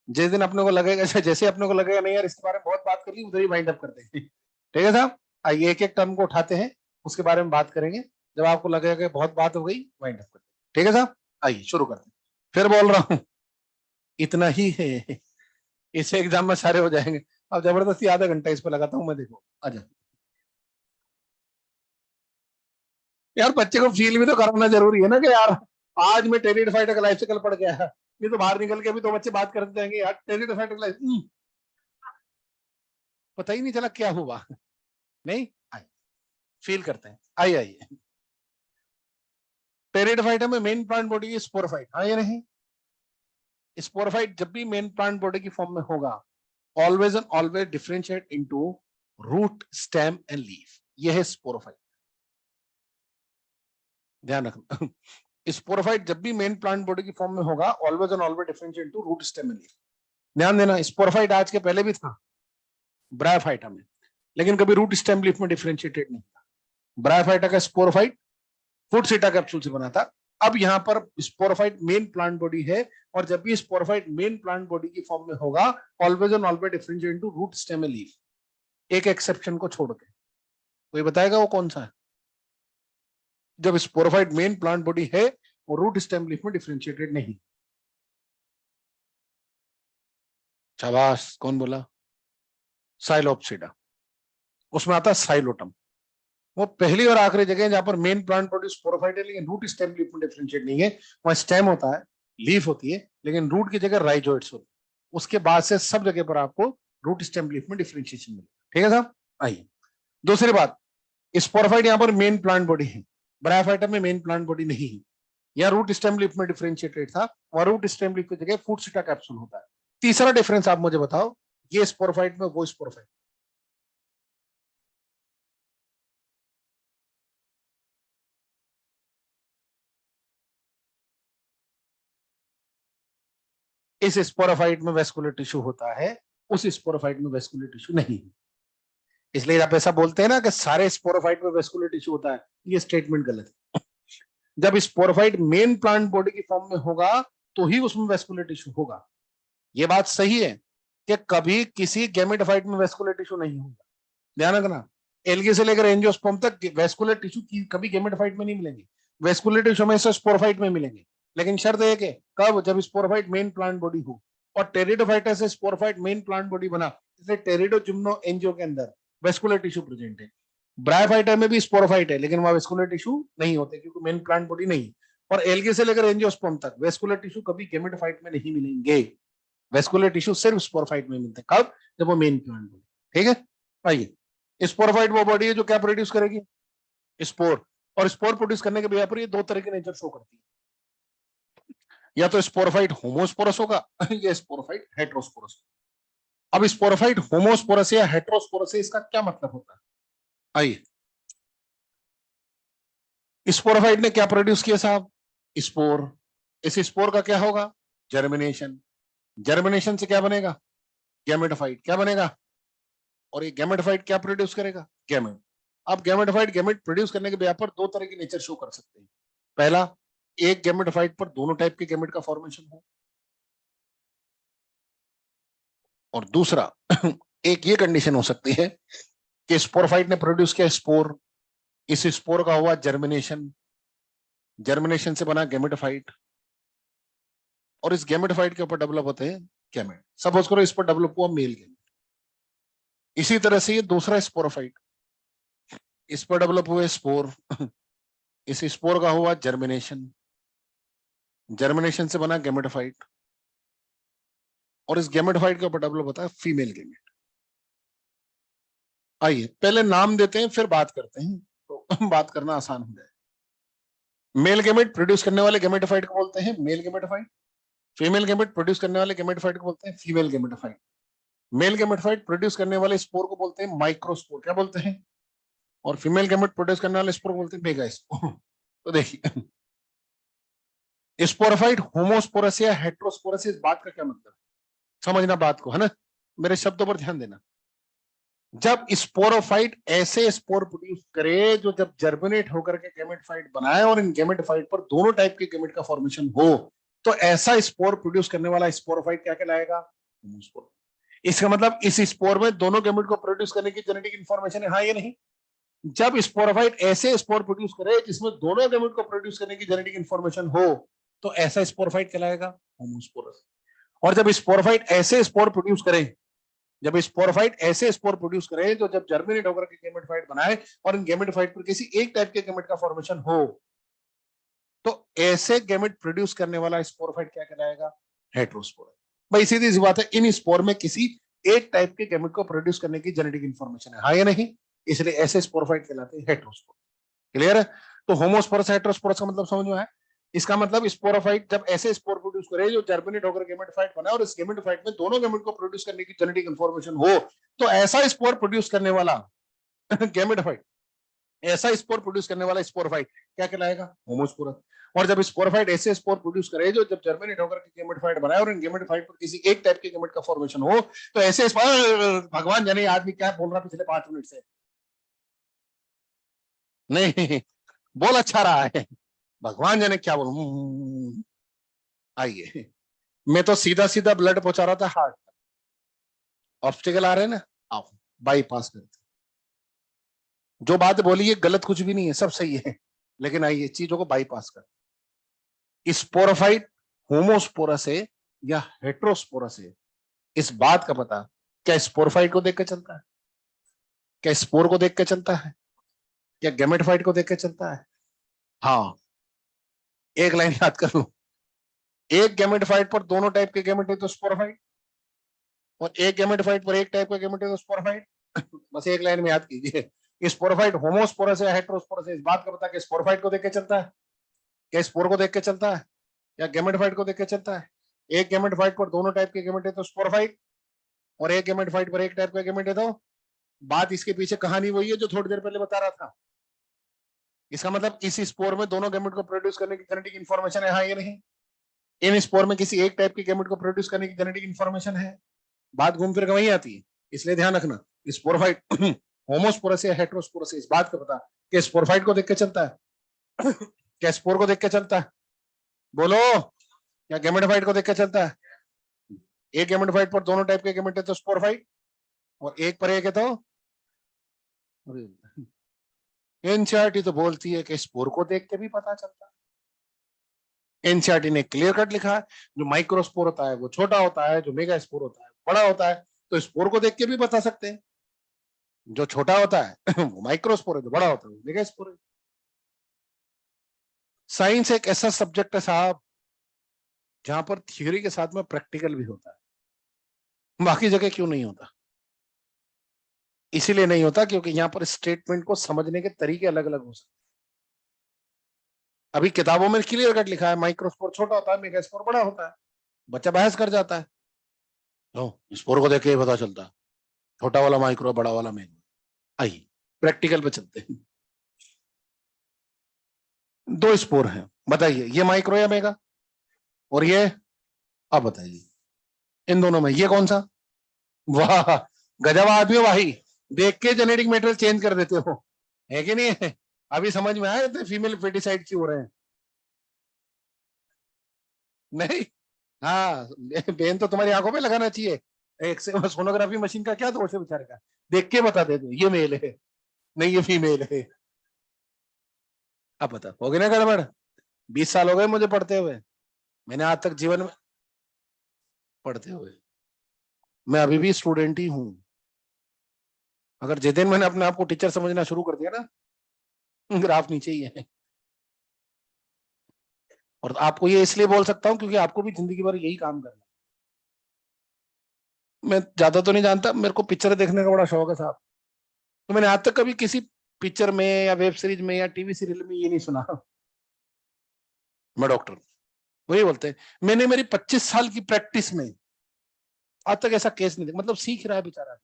Speaker 1: जिस दिन अपने को लगेगा, जैसे अपने को लगेगा नहीं यार इसके बारे में बहुत बात कर ली, उधर ही वाइंड अप करते हैं। ठीक है साहब, आइए एक एक टर्म को उठाते हैं, उसके बारे में बात करेंगे। जब आपको लगेगा कि बहुत बात हो गई, वाइंड अप करते हैं। ठीक है साहब, आइए शुरू करते हैं। फिर बोल रहा हूं, इतना ही है, इससे एग्जाम में सारे हो जाएंगे। अब जबरदस्ती आधा घंटा इस पर लगाता हूं मैं, देखो आजा। यार बच्चे को फील भी तो कराना जरूरी है ना, कि यार आज मैं टेरिडोफाइटा का लाइफ साइकिल पढ़ गया। ये तो बाहर निकल के भी तो बच्चे बात करते जाएंगे यार टेरिडोफाइटा का लाइफ, पता ही नहीं चला क्या हुआ। नहीं, आइए फील करते हैं। आइए आइए, टेरिडोफाइटा में मेन प्लांट बॉडी स्पोरोफाइट, हाँ या नहीं। स्पोरोफाइट जब भी मेन प्लांट बॉडी की फॉर्म में होगा, always and always differentiate into root, stem and leaf. यह है स्पोरोफाइट, ध्यान रखना। स्पोरोफाइट जब भी मेन प्लांट बॉडी की फॉर्म में होगा, always and always differentiate into root, stem and leaf. ध्यान देना, स्पोरोफाइट आज के पहले भी था ब्रायोफाइटा में, लेकिन कभी रूट, स्टेम, लीफ में डिफरेंशिएटेड नहीं था। ब्रायोफाइटा का स्पोरोफाइट फुटसीटा कैप्सूल से बना था। अब यहाँ पर स्पोरोफाइट मेन प्लांट बॉडी है, और जब भी स्पोरोफाइट मेन प्लांट बॉडी की फॉर्म में होगा, always and always differentiate into root, stem and leaf. एक एक्सेप्शन को छोड़ के, कोई बताएगा वो कौन सा है? जब स्पोरोफाइट मेन प्लांट बॉडी है और रूट, स्टेम, लीफ में डिफरेंशिएटेड नहीं। शाबाश, कौन बोला? साइलोप्सिडा, उसमें आता है साइलोटम। वो पहली और आखिरी जगह जहां पर मेन प्लांट बॉडी स्पोरोफाइट है लेकिन रूट, स्टेम, लीफ में डिफरेंशिएट नहीं है। वहां स्टेम होता है, लीफ होती है, लेकिन रूट की जगह राइजोइड्स होते हैं। उसके बाद से सब जगह पर आपको रूट, स्टेम, लीफ में डिफरेंशिएशन मिलेगा। ठीक है साहब, आइए दूसरी बात, स्पोरोफाइट यहाँ पर मेन प्लांट बॉडी है, ब्रायोफाइटा में मेन प्लांट बॉडी नहीं है। या रूट, स्टेम, लीफ में डिफरेंशिएटेड था, वहां रूट, स्टेम, लीफ की जगह फुटसीटा कैप्सूल होता है। तीसरा डिफरेंस आप मुझे बताओ, ये स्पोरोफाइट में, वो स्पोरोफाइट। इस स्पोरोफाइट में वेस्कुलर टिश्यू होता है, उस स्पोरोफाइट में वेस्कुलर टिश्यू नहीं है। इसलिए आप ऐसा बोलते हैं ना कि सारे स्पोरोफाइट में वेस्कुलर टिश्यू होता है, ये स्टेटमेंट गलत है। जब स्पोरोफाइट मेन प्लांट बॉडी की फॉर्म में होगा तो ही उसमें वेस्कुलर टिश्यू होगा। ये बात सही है कि कभी किसी गैमेटोफाइट में वेस्कुलर टिश्यू नहीं होगा। ध्यान रखना, एल्गी से लेकर एंजियोस्पर्म तक वेस्कुलर टिश्यू कभी गैमेटोफाइट में नहीं मिलेंगे, वेस्कुलर टिश्यू हमेशा स्पोरोफाइट में मिलेंगे। लेकिन शर्त है कि कब? जब स्पोरोफाइट मेन प्लांट बॉडी हो। और टेरिडोफाइटा से स्पोरोफाइट मेन प्लांट बॉडी बना, इसलिए टेरिडोजिम्नो एंजियो के अंदर वेस्कुलर टिश्यू प्रेजेंट है। ब्रायोफाइटा में भी स्पोरोफाइट है, लेकिन वहां वेस्कुलर टिश्यू नहीं होते क्योंकि मेन प्लांट बॉडी नहीं। और एल्गी से लेकर एंजियोस्पर्म तक वेस्कुलर टिश्यू कभी गैमेटोफाइट में नहीं मिलेंगे। वेस्कुलर टिश्यू सिर्फ स्पोरोफाइट में मिलते हैं, कब? जब वो मेन प्लांट बॉडी। ठीक है, आइए, स्पोरोफाइट वो बॉडी है जो क्या प्रोड्यूस करेगी? स्पोर। और स्पोर प्रोड्यूस करने के बिहार पर ये दो तरह के नेचर शो करती है, या तो स्पोरोफाइट होमोस्पोरस होगा या स्पोरोफाइट हेट्रोस्पोरस। अब स्पोरोफाइट होमोस्पोरस या हेट्रोस्पोरस, इसका क्या मतलब होता है? आइए, स्पोरोफाइट ने क्या प्रोड्यूस किया साहब? स्पोर। इस स्पोर का क्या होगा? जर्मिनेशन। जर्मिनेशन से क्या बनेगा? गैमेटोफाइट। क्या बनेगा? और ये गैमेटोफाइट क्या प्रोड्यूस करेगा? गैमेट। अब गैमेटोफाइट गैमेट प्रोड्यूस करने के बिहार पर दो तरह की नेचर शो कर सकते हैं। पहला, एक गैमेटोफाइट पर दोनों टाइप के गैमेट का फॉर्मेशन हो। और दूसरा, एक ये कंडीशन हो सकती है कि स्पोरोफाइट ने प्रोड्यूस किया स्पोर, इस स्पोर का हुआ जर्मिनेशन, जर्मिनेशन से बना गैमेटोफाइट, और इस गैमेटोफाइट के ऊपर डेवलप होते हैं गैमेट। सपोज करो इस पर डेवलप हुआ मेल गैमेट। इसी तरह से ये दूसरा स्पोरोफाइट, इस पर डेवलप हुए स्पोर, इस स्पोर का हुआ जर्मिनेशन, जर्मिनेशन से बना गैमेटोफाइट, और इस गैमेटोफाइट के ऊपर डेवलप होता है फीमेल गैमेट। आइए पहले नाम देते हैं फिर बात करते हैं, तो बात करना आसान हो जाए। मेल गैमेट प्रोड्यूस करने वाले गैमेटोफाइट को बोलते हैं male gametophyte, female gamete produce करने वाले गैमेटोफाइट को बोलते हैं female gametophyte. Male gametophyte produce करने वाले स्पोर को बोलते हैं माइक्रोस्पोर, क्या बोलते हैं, और फीमेल गैमेट प्रोड्यूस करने वाले स्पोर को बोलते हैं मेगास्पोर। तो देखिए स्पोरोफाइट होमोस्पोरस या हेट्रोस्पोरस, इस बात का क्या मतलब है, समझना बात को, है ना, मेरे शब्दों पर ध्यान देना। जब स्पोरोफाइट ऐसे स्पोर प्रोड्यूस करे जो जब जर्मिनेट होकर के गैमेटोफाइट बनाए और इन गैमेटोफाइट पर दोनों टाइप के गैमेट का फॉर्मेशन हो, तो ऐसा स्पोर प्रोड्यूस करने वाला स्पोरोफाइट क्या कहलाएगा, होमोस्पोर। इसका मतलब इस स्पोर में दोनों गैमेट को प्रोड्यूस करने की जेनेटिक इंफॉर्मेशन है, हाँ या नहीं। जब स्पोरोफाइट ऐसे स्पोर प्रोड्यूस करे जिसमें दोनों गैमेट को प्रोड्यूस करने की जेनेटिक इंफॉर्मेशन हो, तो ऐसा स्पोरोफाइट कहलाएगा होमोस्पोरस। और जब स्पोरोफाइट ऐसे स्पोर प्रोड्यूस करे, जब स्पोरोफाइट ऐसे स्पोर प्रोड्यूस करे तो जब जर्मिनेट होकर के गैमेटोफाइट बनाए और इन गैमेटोफाइट पर किसी एक टाइप के गैमेट का फॉर्मेशन हो, तो ऐसे गैमेट प्रोड्यूस करने वाला स्पोरोफाइट क्या कहलाएगा, हेट्रोस्पोर। भाई सीधी सी बात है, इन स्पोर में किसी एक टाइप के गैमेट को प्रोड्यूस करने की जेनेटिक इंफॉर्मेशन है, हाँ या नहीं, इसलिए ऐसे स्पोरोफाइट कहलाते हैं हेट्रोस्पोर। क्लियर है। तो होमोस्पोरस हेट्रोस्पोरस का मतलब समझ में आया। इसका मतलब स्पोरोफाइट जब ऐसे स्पोर प्रोड्यूस करे जो जर्मिनेट होकर गैमेटोफाइट बना और इस गैमेटोफाइट में दोनों गैमेट को प्रोड्यूस करने की जेनेटिक इंफॉर्मेशन हो, तो ऐसा स्पोर प्रोड्यूस करने वाला गैमेटोफाइट, ऐसा स्पोर प्रोड्यूस करने वाला स्पोरोफाइट क्या कहलाएगा, होमोस्पोरस। और जब स्पोरोफाइट ऐसे स्पोर प्रोड्यूस करे जो जब जर्मिनेट होकर के गैमेटोफाइट बनाए और इन गैमेटोफाइट पर किसी एक टाइप के गैमेट का फॉर्मेशन हो, तो ऐसे भगवान जाने आदमी क्या बोल रहा पिछले 5 मिनट से, नहीं बोल अच्छा रहा है, भगवान जाने क्या बोलूं। आइए, मैं तो सीधा सीधा ब्लड पहुंचा रहा था हार्ट, ऑब्स्टिकल आ रहे हैं ना, आओ बाईपास करते। जो बात बोली है गलत कुछ भी नहीं है, सब सही है, लेकिन आइए चीजों को बाईपास कर। स्पोरोफाइट होमोस्पोरस है या हेट्रोस्पोरस है, इस बात का पता क्या स्पोरोफाइट को देख के चलता है, क्या स्पोर को देख के चलता है, क्या गैमेटोफाइट को देख के चलता है। हाँ, एक लाइन याद कर लो, एक गैमेटोफाइट पर दोनों टाइप के गैमेट है तो स्पोरोफाइट, और एक गैमेटोफाइट पर एक टाइप का गैमेट है तो स्पोरोफाइट। बस एक लाइन में याद कीजिए, स्पोरोफाइट होमोस्पोरस है हेट्रोस्पोरस है, इस बात का पता कि स्पोरोफाइट को देख के चलता है, क्या स्पोर को देख के चलता है, या गैमेटोफाइट को देख के चलता है। एक गैमेटोफाइट पर दोनों टाइप के गैमेट है तो स्पोरोफाइट, और एक गैमेटोफाइट पर एक टाइप का गैमेट है तो। बात इसके पीछे कहानी वही है जो थोड़ी देर पहले बता रहा था। इसका मतलब इस स्पोर में दोनों गैमेट को प्रोड्यूस करने की जेनेटिक इंफॉर्मेशन है, हाँ या नहीं। इन स्पोर में किसी एक टाइप के गैमेट को प्रोड्यूस करने की जेनेटिक इंफॉर्मेशन है। बात घूम फिर के वही आती है, इसलिए ध्यान रखना स्पोरोफाइट होमोस्पोरस या हेट्रोस्पोरस, इस बात का पता कि स्पोरोफाइट को देख के चलता है क्या स्पोर को देख के चलता है, बोलो, क्या गैमेटोफाइट को देख के चलता है। एक गैमेटोफाइट पर दोनों टाइप के गैमेट है तो स्पोरोफाइट, और एक पर एक है तो। एनसीईआरटी तो बोलती है कि स्पोर को देख के भी पता चलता है। एनसीईआरटी ने क्लियर कट लिखा है, जो माइक्रोस्पोर होता है वो छोटा होता है, जो मेगा स्पोर होता है बड़ा होता है, तो स्पोर को देख के भी बता सकते हैं। जो छोटा होता है वो माइक्रोस्पोर है, जो बड़ा होता है वो मेगा स्पोर है। साइंस एक ऐसा सब्जेक्ट है साहब जहां पर थ्योरी के साथ में प्रैक्टिकल भी होता है, बाकी जगह क्यों नहीं होता। इसीलिए नहीं होता क्योंकि यहाँ पर स्टेटमेंट को समझने के तरीके अलग अलग हो सकते हैं। अभी किताबों में क्लियर कट लिखा है माइक्रोस्पोर छोटा होता है मेगा स्पोर बड़ा होता है, बच्चा बहस कर जाता है, तो स्पोर को देख के पता चलता है छोटा वाला माइक्रो बड़ा वाला मेगा। आइए प्रैक्टिकल पे चलते हैं। दो स्पोर हैं, बताइए ये माइक्रो या मेगा, और ये, अब बताइए इन दोनों में ये कौन सा। वाह गजब आदमी हो भाई, देख के जेनेटिक मेटेरियल चेंज कर देते हो, है कि नहीं है। अभी समझ में आया थे फीमेल फेटिसाइड क्यों हो रहे हैं। नहीं, हाँ बेन तो तुम्हारी आंखों पे लगाना चाहिए, एक से सोनोग्राफी मशीन का क्या दोष है बेचारे का, देख के बता दे दो ये मेल है नहीं ये फीमेल है। अब बता, होगी ना गड़बड़? 20 साल हो गए मुझे पढ़ते हुए, मैंने आज तक जीवन में पढ़ते हुए, मैं अभी भी स्टूडेंट ही हूं। अगर जिस दिन मैंने अपने आप को टीचर समझना शुरू कर दिया ना, ग्राफ नीचे ही है। और आपको ये इसलिए बोल सकता हूं क्योंकि आपको भी जिंदगी भर यही काम करना। मैं ज्यादा तो नहीं जानता, मेरे को पिक्चर देखने का बड़ा शौक है साहब, तो मैंने आज तक कभी किसी पिक्चर में या वेब सीरीज में या टीवी सीरियल में ये नहीं सुना मैं डॉक्टर। वही बोलते हैं, मैंने मेरी 25 साल की प्रैक्टिस में आज तक ऐसा केस नहीं देखा। मतलब सीख रहा है बेचारा,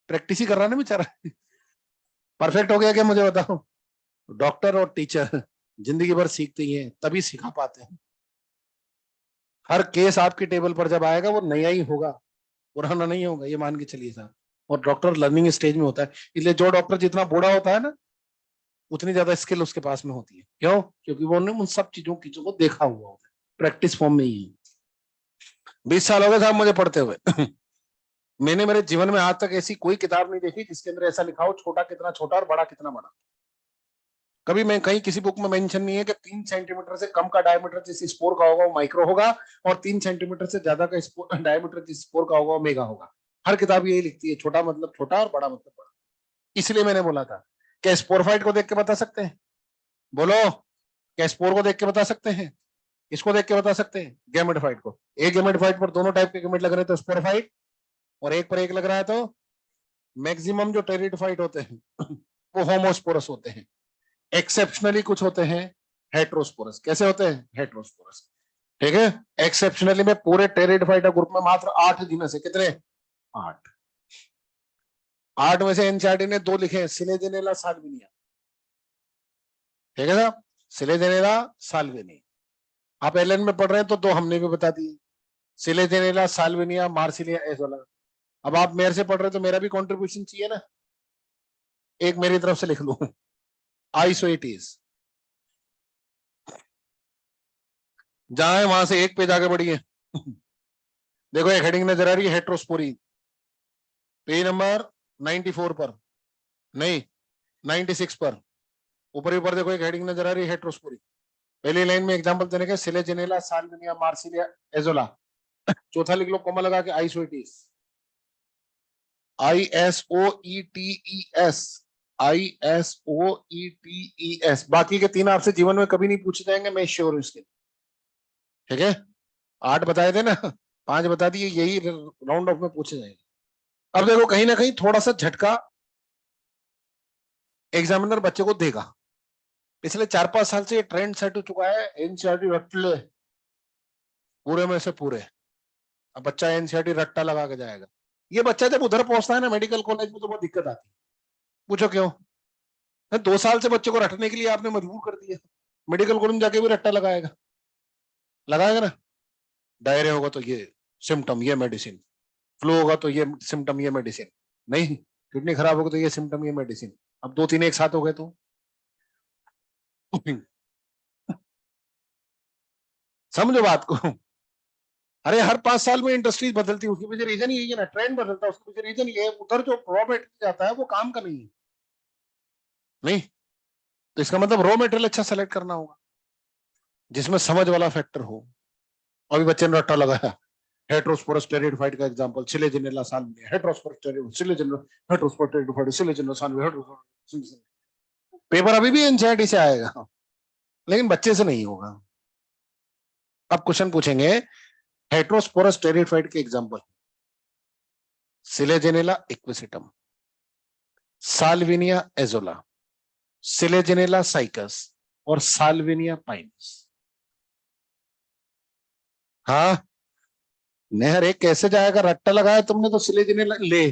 Speaker 1: प्रैक्टिस ही कर रहा है ना बेचारा। परफेक्ट हो गया क्या मुझे बताओ? डॉक्टर और टीचर जिंदगी भर सीखते ही हैं, तभी सिखा पाते हैं। हर केस आपके टेबल पर जब आएगा वो नया ही होगा, पुराना नहीं होगा, ये मान के चलिए साहब। और डॉक्टर लर्निंग स्टेज में होता है, इसलिए जो डॉक्टर जितना बूढ़ा होता है ना, उतनी ज्यादा स्किल उसके पास में होती है। क्यों? क्योंकि वो उन सब चीजों को देखा हुआ होता है, प्रैक्टिस फॉर्म में ही है। 20 साल हो गए साहब मुझे पढ़ते हुए। मैंने मेरे जीवन में आज तक ऐसी कोई किताब नहीं देखी जिसके अंदर ऐसा लिखा हो छोटा कितना छोटा और बड़ा कितना बड़ा। कभी मैं कहीं किसी बुक में मेंशन नहीं है कि 3 सेंटीमीटर से कम का डायमीटर जिस स्पोर का होगा वो माइक्रो होगा, और 3 सेंटीमीटर से ज्यादा का डायमीटर जिस स्पोर का होगा वो मेगा होगा। हर किताब यही लिखती है, छोटा मतलब छोटा और बड़ा मतलब बड़ा। इसलिए मैंने बोला था, क्या स्पोरफाइट को देख के बता सकते हैं? बोलो, क्या स्पोर को देख के बता सकते हैं? इसको देख के बता सकते हैं? गैमेटोफाइट को। एक गैमेटोफाइट पर दोनों टाइप के गैमेट लग रहे हैं तो स्पोरफाइट, और एक पर एक लग रहा है तो मैक्सिमम जो टेरिडोफाइट होते हैं वो होमोस्पोरस होते हैं। एक्सेप्शनली कुछ होते हैं हेट्रोस्पोरस। कैसे होते हैं? हेट्रोस्पोरस। ठीक है। एक्सेप्शनली में पूरे टेरिडोफाइट ग्रुप में मात्र 8 जीनस है। कितने? 8। 8 में से एनसीईआरटी ने 2 लिखे हैं, सिलेजेनेला साल्विनिया। ठीक है साहब, सिलेजेनेला साल्विनी। आप एलएन में पढ़ रहे हैं तो 2 हमने भी बता दिए, सिलेजेनेला साल्विनिया, मार्सिलिया एजोला। अब आप मेरे से पढ़ रहे हैं तो मेरा भी कंट्रीब्यूशन चाहिए ना, एक मेरी तरफ से लिख लू, आइसोइटीज। जहां है वहां से एक पेज आगे बढ़िए। देखो एक हेडिंग नजर आ रही है, हेट्रोस्पोरिन, पेज नंबर 94 पर, नहीं 96 पर। ऊपर ऊपर देखो एक हेडिंग नजर आ रही है, हेट्रोस्पोरिन। पहली लाइन में एग्जांपल देने के, सिलेजेनेला साल्विनिया मार्सिलिया एजोला। चौथा लिख लो कोमा लगा के, आइसोइटीज। ISOETES, ISOETES। बाकी के 3 आपसे जीवन में कभी नहीं पूछे जाएंगे, मैं श्योर हूं इसके। ठीक है, 8 बताए थे ना, 5 बता दिए, यही राउंड ऑफ में पूछे जाएंगे। अब देखो कहीं ना कहीं थोड़ा सा झटका एग्जामिनर बच्चे को देगा। पिछले 4-5 साल से ये ट्रेंड सेट हो चुका है, एनसीईआरटी रट्टे पूरे में से पूरे। अब बच्चा एनसीईआरटी रट्टा लगा के जाएगा। ये बच्चा जब उधर पहुंचता है ना मेडिकल कॉलेज में, तो बहुत दिक्कत आती है। पूछो क्यों? 2 साल से बच्चे को रटने के लिए आपने मजबूर कर दिया, मेडिकल कॉलेज में जाके भी रट्टा लगाएगा, लगाएगा ना। डायरिया होगा तो ये सिम्टम ये मेडिसिन, फ्लू होगा तो ये सिम्टम ये मेडिसिन, नहीं किडनी खराब होगा तो ये सिम्टम ये मेडिसिन। अब 2-3 एक साथ हो गए तो समझो बात को। अरे हर 5 साल में इंडस्ट्रीज बदलती है, उसके पीछे रीजन यही है ना, ट्रेंड बदलता है, उसके पीछे रीजन ये है, उधर जो रॉ मेटेरियल जाता है वो काम का नहीं है। नहीं तो इसका मतलब रॉ मेटेरियल अच्छा सेलेक्ट करना होगा जिसमें समझ वाला फैक्टर हो। अभी बच्चे ने रट्टा लगाया, हेट्रोस्पोरस टेरिडोफाइट का example Selaginella Salvinia, heterosporous pteridophyte Selaginella, heterosporous pteridophyte Selaginella Salvinia, heterosporous. Paper अभी भी एनसीईआरटी से आएगा, लेकिन बच्चे से नहीं होगा। अब क्वेश्चन पूछेंगे, हेट्रोस्पोरस टेरिडोफाइट के example, Selaginella Equisetum, Salvinia Azolla, Selaginella Cycas और साल्विनिया पाइनस। हाँ, नहर एक कैसे जाएगा? रट्टा लगाया तुमने तो सिलेजेनेला ले,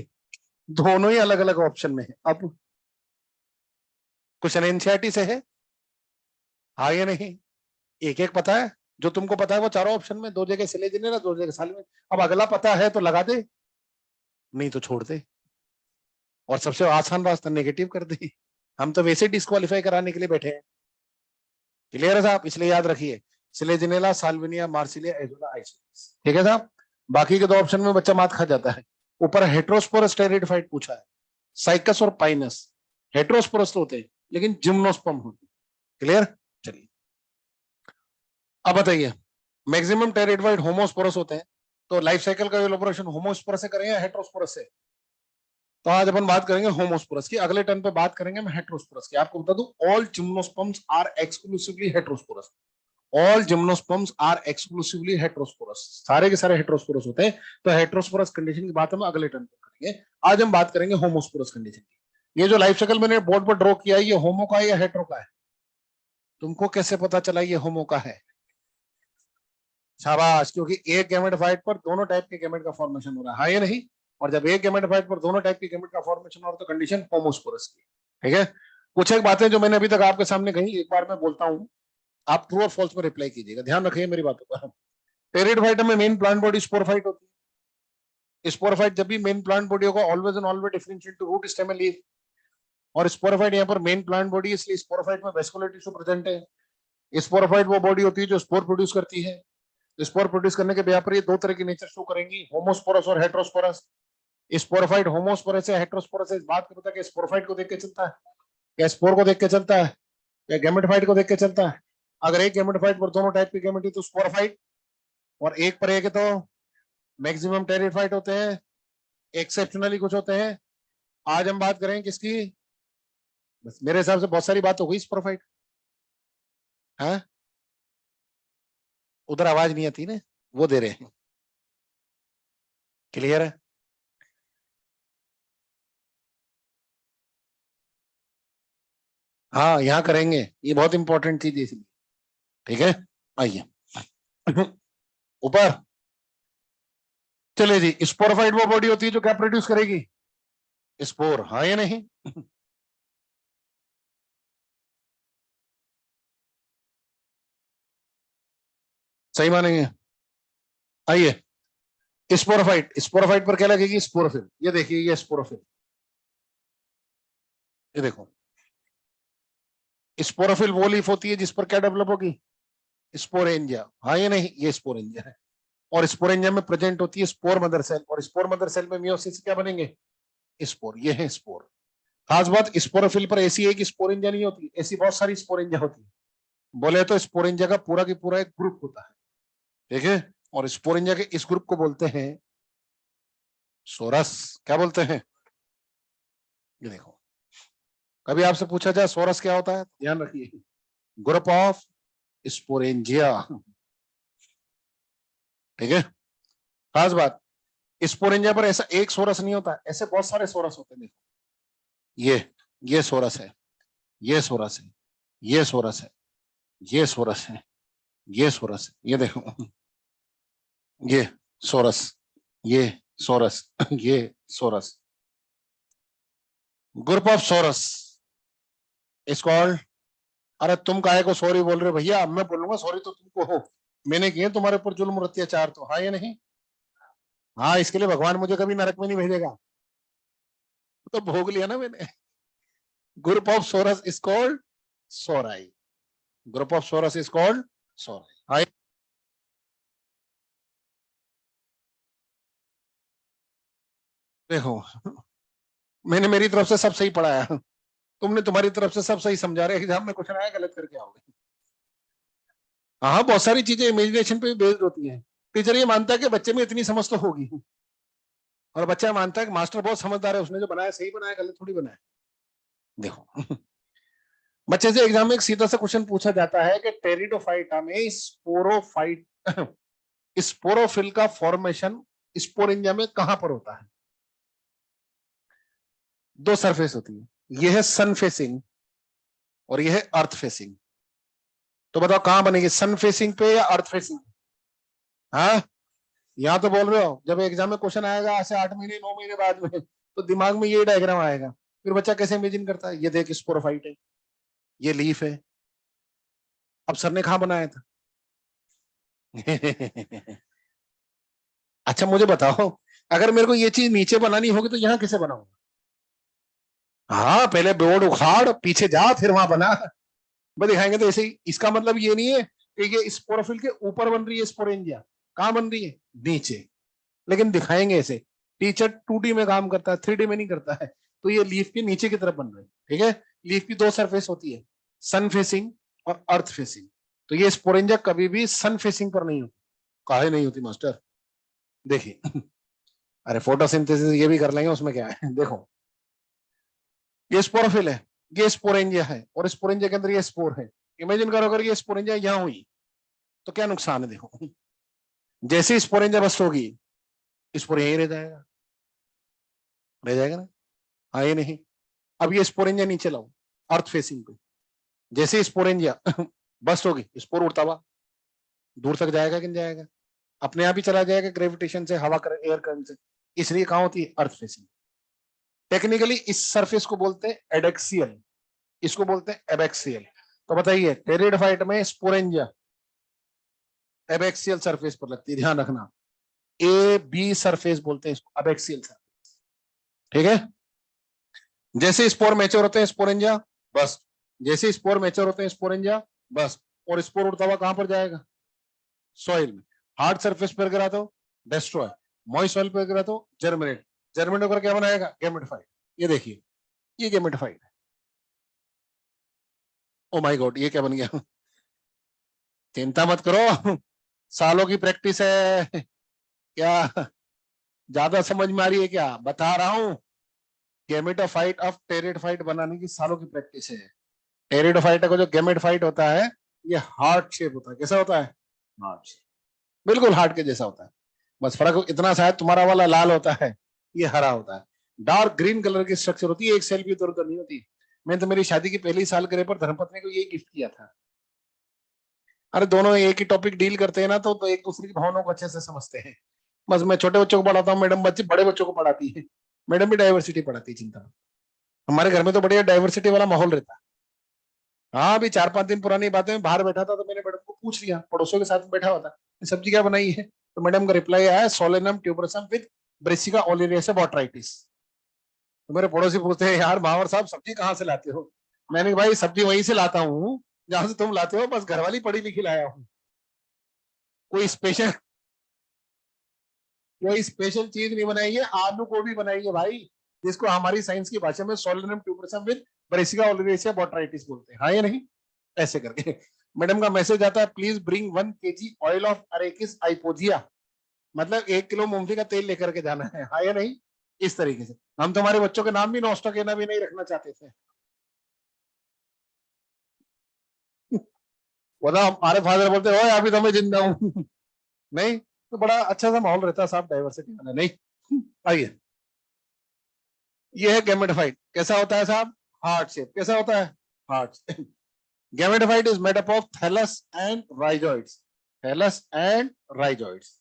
Speaker 1: दोनों ही अलग अलग ऑप्शन में है। अब क्वेश्चन एनसीईआरटी से है, हाँ या नहीं? एक एक पता है, जो तुमको पता है वो चारों ऑप्शन में, 2 जगह सिलेजेनेला 2 जगह साल्विनिया। अब अगला पता है तो लगा दे, नहीं तो छोड़ दे, और सबसे आसान रास्ता नेगेटिव कर दे। हम तो वैसे डिस्क्वालीफाई कराने के लिए बैठे हैं। क्लियर है साहब? इसलिए याद रखिए, सिलेजेनेला साल्विनिया मार्सिलिया एजोला आइसोलेस। ठीक है साहब? बाकी के 2 ऑप्शन में बच्चा मात खा जाता है। ऊपर हेट्रोस्पोरस टेरिडोफाइट पूछा है, साइकस और पाइनस। हेट्रोस्पोरस तो होते हैं लेकिन जिम्नोस्पर्म होती है। क्लियर? चलिए अब बताइए, मैक्सिमम टेरिडोफाइट होमोस्पोरस होते हैं, तो लाइफ साइकिल का इलोबरेशन होमोस्पोरस से करें या हेटेरोस्पोरस से? तो आज अपन बात करेंगे होमोस्पोरस की, अगले टर्न पे बात करेंगे मैं हेटेरोस्पोरस की। आपको बता दूं, all gymnosperms are exclusively heterosporous. All gymnosperms are exclusively heterosporous, सारे के सारे हेटेरोस्पोरस होते हैं। तो हेटेरोस्पोरस कंडीशन की बात हम अगले टर्न पे करेंगे। आज हम बात करेंगे होमोस्पोरस कंडीशन की। ये जो लाइफ साइकिल मैंने बोर्ड पर ड्रॉ किया है, ये होमो का है या हेटेरो का है? तुमको कैसे पता चला ये होमो का है? शाबाश, क्योंकि एक गैमेटोफाइट पर दोनों टाइप के गैमेट का फॉर्मेशन हो रहा है, हाँ या नहीं? और जब एक गैमेटोफाइट पर दोनों टाइप के गैमेट का फॉर्मेशन हो रहा है तो कंडीशन होमोस्पोरस की। ठीक है, कुछ एक बातें जो मैंने अभी तक आपके सामने कही, एक बार मैं बोलता हूँ, आप ट्रू और फॉल्स में रिप्लाई कीजिएगा, ध्यान रखिए मेरी बातों पर। टेरिडोफाइट में मेन प्लांट बॉडी स्पोरोफाइट होती है। स्पोरोफाइट जब भी मेन प्लांट बॉडी होगा, always and always differentiate to root, stem and leaf. और स्पोरोफाइट यहाँ पर मेन प्लांट बॉडी, इसलिए स्पोरोफाइट में वेस्कुलर टिश्यू प्रेजेंट है। स्पोरोफाइट वो बॉडी होती है जो स्पोर प्रोड्यूस करती है। स्पोर प्रोड्यूस करने के यहाँ पर ये दो तरह की नेचर शो करेंगी, होमोस्पोरस और हेटेरोस्पोरस। स्पोरोफाइट होमोस्पोरस है, हेटेरोस्पोरस है, इस बात को पता है कि स्पोरोफाइट को देख के चलता है, या स्पोर को देख के चलता है, या गैमेटोफाइट को देख के चलता है? अगर एक गैमेटोफाइट पर दोनों टाइप के गैमेट है तो स्पोरोफाइट, और एक पर एक है तो मैक्सिमम टेरिडोफाइट होते हैं, एक्सेप्शनली कुछ होते हैं। आज हम बात करें किसकी? बस मेरे हिसाब से बहुत सारी बात हो गई स्पोरोफाइट। हाँ, उधर आवाज नहीं आती ना, वो दे रहे हैं। क्लियर है? हाँ, यहाँ करेंगे, ये बहुत इंपॉर्टेंट चीज है इसलिए। ठीक है, आइए ऊपर चले जी। स्पोरोफाइट वो बॉडी होती है जो क्या प्रोड्यूस करेगी? स्पोर, हाँ या नहीं? सही मानेंगे? आइए, स्पोरोफाइट, स्पोरोफाइट पर क्या लगेगी? स्पोरोफिल। ये देखिए, ये स्पोरोफिल, ये देखो, स्पोरोफिल वो लीफ होती है जिस पर क्या डेवलप होगी? स्पोरेंजिया, हाँ या नहीं? ये स्पोरेंजिया है, और स्पोरेंजिया में प्रेजेंट होती है स्पोर मदर सेल, और स्पोर मदर सेल में मियोसिस क्या बनेंगे? स्पोर, ये है स्पोर। खास बात, स्पोरोफिल पर ऐसी है कि स्पोरेंजिया नहीं होती, ऐसी बहुत सारी स्पोरेंजिया होती है। बोले तो स्पोरेंजिया का पूरा की पूरा एक ग्रुप होता है। ठीक है, और स्पोरेंजिया के इस ग्रुप को बोलते हैं सोरस। क्या बोलते हैं? ये देखो, कभी आपसे पूछा जाए सोरस क्या होता है, ध्यान रखिए, ग्रुप ऑफ स्पोरेंजिया। ठीक है, खास बात, स्पोरेंजिया पर ऐसा एक सोरस नहीं होता, ऐसे बहुत सारे सोरस होते हैं। देखो, ये सोरस है, ये सोरस है, ये सोरस है, ये सोरस है, ये सोरस है, ये देखो, ये सोरस, ये सोरस, ये sorus, group of sorus is called. अरे तुम काहे को सॉरी बोल रहे हो भैया? अब मैं बोलूंगा सॉरी तो तुमको हो, मैंने किए तुम्हारे ऊपर जुल्म और अत्याचार, तो हाँ या नहीं? हाँ, इसके लिए भगवान मुझे कभी नरक में नहीं भेजेगा, तो भोग लिया ना मैंने। Group of sorus is called sori, group of sorus is called sori. हाँ, देखो, मैंने मेरी तरफ से सब सही पढ़ाया, तुमने तुम्हारी तरफ से सब सही समझा रहे, एग्जाम में क्वेश्चन आया गलत करके आओगे। हाँ, बहुत सारी चीजें इमेजिनेशन पे बेस्ड होती हैं। टीचर ये मानता है कि बच्चे में इतनी समझ तो होगी, और बच्चा मानता है कि मास्टर बहुत समझदार है, उसने जो बनाया सही बनाया, गलत थोड़ी बनाया। देखो, बच्चे से एग्जाम में एक सीधा सा क्वेश्चन पूछा जाता है कि टेरिडोफाइटा में स्पोरोफाइट स्पोरोफिल का फॉर्मेशन स्पोरेंजिया में कहां पर होता है? दो सरफेस होती है, यह है सन फेसिंग और यह है अर्थ फेसिंग। तो बताओ कहां बनेगी, सन फेसिंग पे या अर्थ फेसिंग? हाँ, यहाँ तो बोल रहे हो, जब एग्जाम में क्वेश्चन आएगा ऐसे 8 महीने 9 महीने बाद में, तो दिमाग में ये डायग्राम आएगा, फिर बच्चा कैसे इमेजिन करता है? ये देख स्पोरोफाइट है, ये लीफ है, अब सर ने कहा बनाया था? अच्छा मुझे बताओ, अगर मेरे को ये चीज नीचे बनानी होगी तो यहाँ कैसे बनाऊंगा? हाँ, पहले बोर्ड उखाड़, पीछे जा, फिर वहां बना। मैं दिखाएंगे तो ऐसे ही, इसका मतलब ये नहीं है कि ये स्पोरोफिल के ऊपर बन रही है स्पोरेंजिया, कहां बन रही है? नीचे। लेकिन दिखाएंगे ऐसे, टीचर 2D में काम करता है, 3D में नहीं करता है, तो ये लीफ के नीचे की तरफ बन रहे हैं। ठीक है, लीफ की दो सरफेस होती है, सन फेसिंग और अर्थ फेसिंग। तो ये स्पोरेंजा कभी भी सन फेसिंग पर नहीं होती। काहे नहीं होती मास्टर? देखिए अरे फोटोसिंथेसिस ये भी कर लेंगे, उसमें क्या है देखो, ये स्पोरोफिल है, ये स्पोरेंजिया है, और स्पोरेंजिया के अंदर ये स्पोर है। इमेजिन करो अगर ये स्पोरेंजिया यहाँ हुई तो क्या नुकसान है? देखो जैसे स्पोरेंजिया बस्ट होगी, स्पोर यहीं रह जाएगा, रह जाएगा ना? हाँ ये नहीं। अब ये स्पोरेंजिया नीचे लाओ अर्थ फेसिंग पे, जैसे स्पोरेंजिया बस्ट होगी, स्पोर उड़ता हुआ दूर तक जाएगा कि नहीं जाएगा? अपने आप ही चला जाएगा ग्रेविटेशन से, हवा कर, एयर करंट से। इसलिए कहाँ होती है? अर्थ फेसिंग। टेक्निकली इस सरफेस को बोलते हैं एडेक्सियल, इसको बोलते हैं एबेक्सियल। तो बताइए टेरिडोफाइट में स्पोरेंजिया एबेक्सियल सरफेस पर लगती है, ध्यान रखना। ए बी सरफेस बोलते हैं इसको, एबेक्सियल सरफेस। ठीक है? जैसे स्पोर मैच्योर होते हैं स्पोरेंजिया बस, जैसे स्पोर मैच्योर होते हैं स्पोरेंजिया बस, और स्पोर उड़ता हुआ कहां पर जाएगा? सॉइल में। हार्ड सरफेस पर गिरा तो डेस्ट्रॉय, मॉइस्ट सॉइल पर गिरा तो जर्मिनेट। जर्मिनेट होकर क्या बनाएगा? गैमेटोफाइट। ये देखिए ये गैमेटोफाइट है। ओ माय गॉड, ये क्या बन गया? चिंता मत करो, सालों की प्रैक्टिस है। क्या ज्यादा समझ में आ रही है क्या? बता रहा हूं, गैमेटोफाइट ऑफ टेरिडोफाइट बनाने की सालों की प्रैक्टिस है। टेरिडोफाइट का जो गैमेटोफाइट होता है ये हार्ट शेप होता है। कैसा होता है? हार्ट शेप, बिल्कुल हार्ट के जैसा होता है। बस फर्क इतना सा है, तुम्हारा वाला लाल होता है, ये हरा होता है। डार्क ग्रीन कलर की स्ट्रक्चर होती है, एक सेल भी इधर उधर नहीं होती। मैंने तो मेरी शादी की पहली सालगिरह पर धर्मपत्नी को यही गिफ्ट किया था। अरे दोनों एक ही टॉपिक डील करते हैं ना, तो एक दूसरे की भावनाओं को अच्छे से समझते हैं। बस मैं छोटे बच्चों को पढ़ाता हूँ, मैडम बच्चे बड़े बच्चों को पढ़ाती है। मैडम भी डाइवर्सिटी पढ़ाती है, चिंता मत। हमारे घर में तो बढ़िया डाइवर्सिटी वाला माहौल रहता है। हाँ अभी 4-5 दिन पुरानी बातें, में बाहर बैठा था तो मैंने मैडम को पूछ लिया, पड़ोसियों के साथ में बैठा हुआ था, सब्जी क्या बनाई है? तो मैडम का रिप्लाई आया, Solanum tuberosum with Brassica oleracea botrytis. तो मेरे पड़ोसी पूछते हैं, यार महावर साहब सब्जी कहाँ से लाते हो? मैंने कहा भाई सब्जी वहीं से लाता हूँ जहां से तुम लाते हो, बस घरवाली पढ़ी लिखी लाया हूँ। कोई स्पेशल, कोई स्पेशल चीज नहीं बनाई है, आलू गोभी बनाई है भाई, जिसको हमारी साइंस की भाषा में Solanum tuberosum with Brassica oleracea botrytis बोलते हैं। हाँ या नहीं? ऐसे करके मैडम का मैसेज आता है, please bring 1 kg oil of Arachis hypogaea, मतलब 1 किलो मूंगफली का तेल लेकर के जाना है। हाँ या नहीं? इस तरीके से हम तुम्हारे बच्चों के नाम भी नोस्टोकेना भी नहीं रखना चाहते थे। बोला हमारे फादर बोलते हो अभी तो मैं जिंदा हूँ। नहीं तो बड़ा अच्छा सा माहौल रहता है साहब डाइवर्सिटी वाला। नहीं आइए, ये है गैमेटोफाइट। कैसा होता है साहब? Heart shape. कैसा होता है? Heart shape. Gametophyte is made up of thallus and rhizoids, thallus and rhizoids.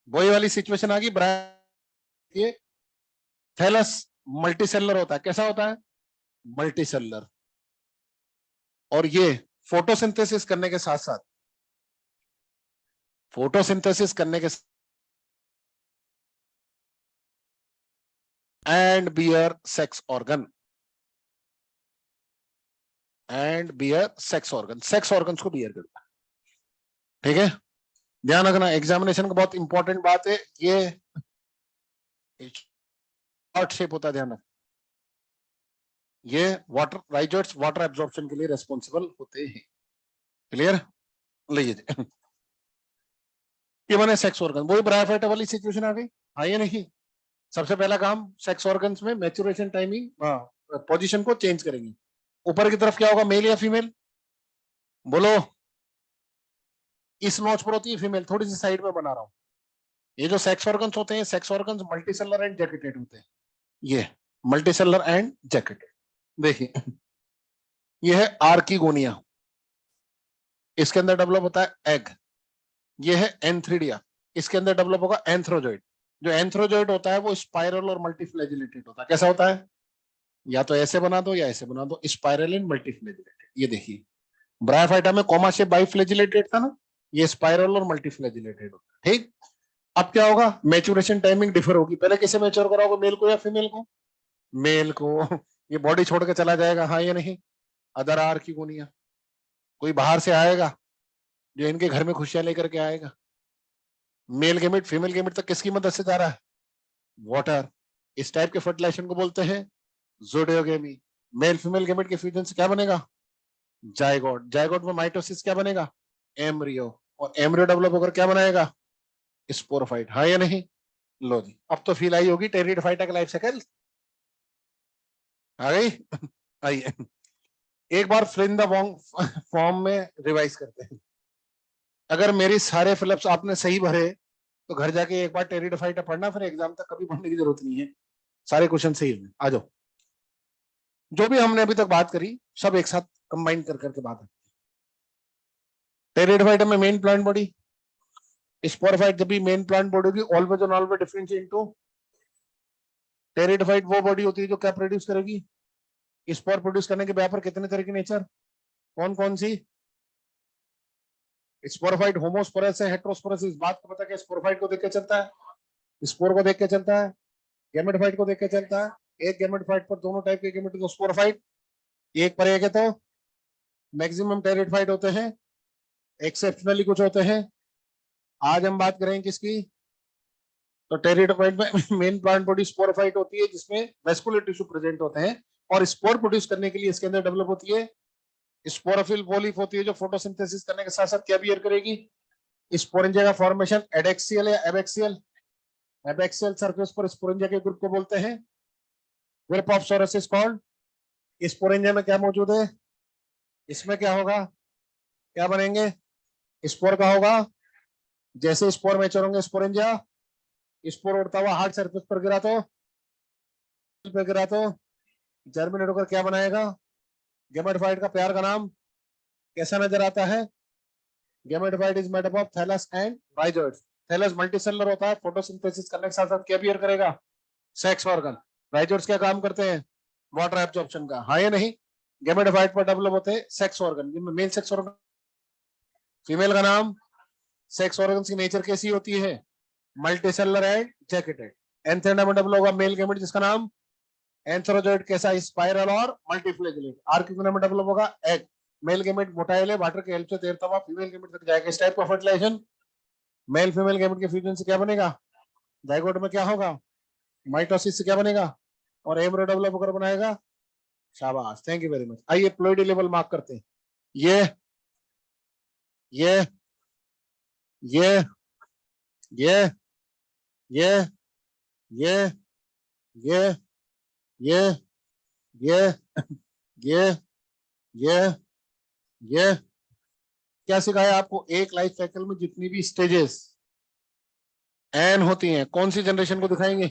Speaker 1: वही वाली सिचुएशन आ गई। ये थैलस मल्टीसेलर होता है। कैसा होता है? मल्टीसेलर। और ये फोटोसिंथेसिस करने के साथ साथ, फोटोसिंथेसिस करने के and bear sex organ, and bear sex organ, sex organs को बियर करता है। ठीक है? ध्यान रखना, एग्जामिनेशन का बहुत इंपॉर्टेंट बात है ये। हार्ट शेप होता है, ध्यान रखना। ये वाटर राइजोइड्स वाटर एब्जॉर्प्शन के लिए रेस्पॉन्सिबल होते हैं। क्लियर? लीजिए ये बने सेक्स ऑर्गन, वही ब्रायोफाइटा वाली सिचुएशन आ गई। हाँ ये नहीं, सबसे पहला काम सेक्स ऑर्गन्स में मैच्योरेशन टाइमिंग, पोजीशन को चेंज करेंगे। ऊपर की तरफ क्या होगा, मेल या फीमेल? बोलो। इस नोच पर होती है फीमेल, थोड़ी सी साइड में बना रहा हूं। ये जो सेक्स ऑर्गन्स होते हैं, sex organs multicellular and jacketed होते हैं। ये मल्टीसेलर एंड जैकेटेड। देखिए ये है आर्किगोनिया, इसके अंदर डेवलप होता है एग। ये है एंथ्रिडिया, इसके अंदर डेवलप होगा एंथ्रोजॉइड। जो एंथ्रोजॉइड होता है वो स्पाइरल और मल्टीफ्लैजिलेटेड होता है। कैसा होता है? या तो ऐसे बना दो या ऐसे बना दो, स्पाइरल एंड मल्टीफ्लैजिलेटेड। ये देखिए ब्रायोफाइटा में कॉमा शेप बाइफ्लैजिलेटेड था ना, ये स्पाइरल और मल्टीफ्लैजिलेटेड होता है। ठीक? अब क्या होगा, मैच्योरेशन टाइमिंग डिफर होगी। पहले किसे मैच्योर कराओगे, मेल को या फीमेल को? मेल को। ये बॉडी छोड़ के चला जाएगा, हाँ या नहीं? अदर आर्किगोनिया, कोई बाहर से आएगा जो इनके घर में खुशियां लेकर के आएगा। मेल गेमिट फीमेल गेमिट तक किसकी मदद से जा रहा है? वाटर। इस टाइप के फर्टिलाइजेशन को बोलते हैं ज़ोडियोगेमी। मेल फीमेल गैमेट के फ्यूजन से क्या बनेगा? जायगोट। जायगोट में माइटोसिस क्या बनेगा? एम्ब्रियो। और एम्ब्रियो डेवलप होकर क्या बनाएगा? स्पोरोफाइट। हाँ या नहीं? लो जी, अब तो फील आई होगी टेरिडोफाइटा का लाइफ साइकिल आ गई। आइए एक बार फ्लिन द फॉर्म में रिवाइज करते हैं। अगर मेरी सारे फिलअप्स आपने सही भरे तो घर जाके एक बार टेरिडोफाइटा पढ़ना, फिर एग्जाम तक कभी पढ़ने की जरूरत नहीं है, सारे क्वेश्चन सही होंगे। आ जाओ, जो भी हमने अभी तक बात करी सब एक साथ कंबाइन कर करके बात है। टेरिडोफाइटा में मेन प्लांट बॉडी, स्पोरोफाइट जब भी मेन प्लांट बॉडी होगी always on always differentiate into pteridophyte. वो बॉडी होती है जो क्या प्रोड्यूस करेगी? स्पोर प्रोड्यूस करने के व्यापार कितने तरह की नेचर, कौन कौन सी? स्पोरोफाइट होमोस्पोरस है, हेट्रोस्पोरस, इस बात को पता है? स्पोरोफाइट को देख के चलता है, स्पोर को देख के चलता है, गैमेटोफाइट को देख के चलता है। एक गैमेटोफाइट पर दोनों टाइप के गैमेट तो स्पोरोफाइट, एक पर एक है तो मैक्सिमम टेरिडोफाइट होते हैं, एक्सेप्शनली कुछ होते हैं। आज हम बात करेंगे किसकी? तो टेरिडोफाइट में मेन प्लांट बॉडी स्पोरोफाइट होती है जिसमें वेस्कुलर टिश्यू प्रेजेंट होते हैं और स्पोर प्रोड्यूस करने के लिए इसके अंदर डेवलप होती है स्पोरोफिल पॉलीफ होती है जो फोटोसिंथेसिस करने के साथ साथ क्या बियर करेगी? स्पोरेंजिया का फॉर्मेशन एडेक्सियल या एबैक्सियल? एबैक्सियल सरफेस पर स्पोरेंजिया के ग्रुप को बोलते हैं group of psoriasis called. Sporangia में क्या मौजूद है? इसमें क्या होगा, क्या बनेंगे? स्पोर का होगा, जैसे स्पोर मैच्योर होंगे स्पोरेंजिया, स्पोर उड़ता हुआ हार्ड सरफेस पर गिरा तो जर्मिनेट होकर क्या बनाएगा? गैमेटोफाइट का प्यार का नाम कैसा नजर आता है? Gametophyte is made up of thallus and rhizoids. Thallus multicellular होता है, फोटोसिंथेसिस करने के साथ साथ क्या बियर करेगा? Sex organ. राइजोइड्स क्या काम करते हैं? वाटर एब्जॉर्प्शन का। हाँ या नहीं? गैमेटोफाइट पर डेवलप होते हैं सेक्स ऑर्गन, जिनमें मेल सेक्स ऑर्गन, फीमेल का नाम। सेक्स ऑर्गन की नेचर कैसी होती है? Multicellular and jacketed. एंथेना में डेवलप होगा मेल गैमेट जिसका नाम एंथ्रोजोइड, कैसा? स्पाइरल और मल्टीफ्लैगेलेट। आर्किगोना में डेवलप होगा एग। मेल गैमेट मोटाइल है, वाटर की हेल्प से तैरता हुआ फीमेल गैमेट तक जाएगा। इस टाइप का फर्टिलाइजेशन मेल फीमेल गैमेट के फ्यूजन से क्या बनेगा? जाइगोट में क्या होगा? माइटोसिस से क्या बनेगा? और एम्ब्रियो डेवलप होकर बनाएगा। शाबाश, थैंक यू वेरी मच। आइए प्लॉइडी लेवल मार्क करते हैं। ये ये ये ये ये ये ये ये ये ये ये ये क्या सिखाया आपको? एक लाइफ साइकिल में जितनी भी स्टेजेस एन होती हैं कौन सी जनरेशन को दिखाएंगे?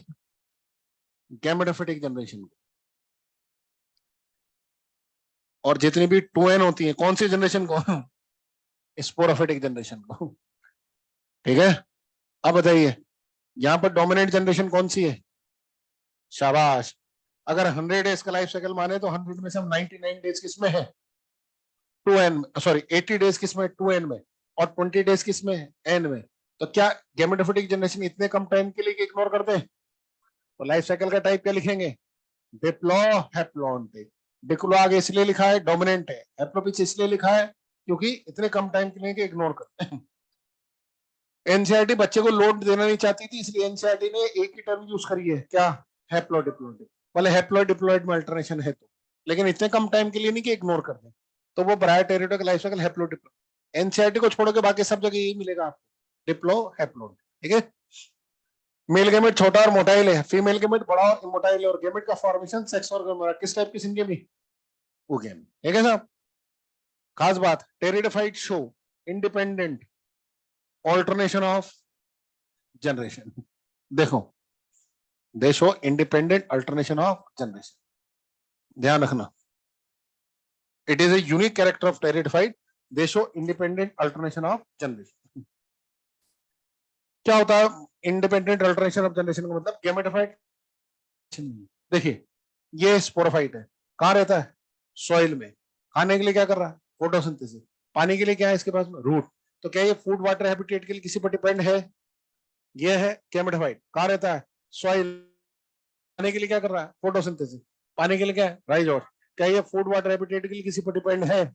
Speaker 1: गैमेटोफिटिक जनरेशन को। और जितनी भी 2n होती हैं कौन सी जनरेशन को? स्पोरोफिटिक जनरेशन को। ठीक है, अब बताइए यहां पर डोमिनेंट जनरेशन कौन सी है? शाबाश। अगर 100 डेज का लाइफ साइकिल माने तो 100 में से हम 99 डेज किसमें है? 2n, सॉरी 80 डेज किसमें? 2n में। और 20 डेज किसमें? n में। तो क्या गैमेटोफिटिक जनरेशन इतने कम टाइम के लिए इग्नोर करते हैं? तो लाइफ साइकिल का टाइप क्या लिखेंगे? Diplo हैप्लॉन type. डिप्लो आगे इसलिए लिखा है डोमिनेंट है, हैप्लो पीछे इसलिए लिखा है क्योंकि इतने कम टाइम के लिए इग्नोर करते हैं। एनसीईआरटी बच्चे को लोड देना नहीं चाहती थी, इसलिए एनसीईआरटी ने एक ही टर्म यूज करी है, क्या? Haplo diploid. भले हैप्लो डिप्लॉइड में अल्टरनेशन है तो, लेकिन इतने कम टाइम के लिए नहीं कि इग्नोर कर दें। तो वो ब्रायर टेरिटो का life cycle haplo diploid. NCERT को छोड़ के बाकी सब जगह यही मिलेगा आपको, डिप्लो हैप्लो। ठीक है, मेल गैमेट छोटा और मोटाइल है, फीमेल गैमेट बड़ा और इमोटाइल है, और गैमेट का फॉर्मेशन सेक्स ऑर्गन किस टाइप की सिंगेमी? ओगेमी। ठीक है साहब, खास बात pteridophyte show independent alternation of generation. देखो, they show independent alternation of generation, ध्यान रखना। It is a unique character of pteridophyte, they show independent alternation of generation. क्या होता है इंडिपेंडेंट अल्टरनेशन ऑफ जनरेशन का मतलब? गैमेटोफाइट, देखिए ये स्पोरोफाइट है, कहां रहता है? सॉइल में। खाने के लिए क्या कर रहा है? फोटोसिंथेसिस। पानी के लिए क्या है इसके पास में? रूट। तो क्या ये फूड वाटर हैबिटेट के लिए किसी पर डिपेंड है? ये है गैमेटोफाइट, कहां रहता है? सॉइल। खाने के लिए क्या कर रहा है? फोटोसिंथेसिस। पानी के लिए क्या है? राइजोट। क्या ये फूड वाटर हैबिटेट के लिए किसी पर डिपेंड है?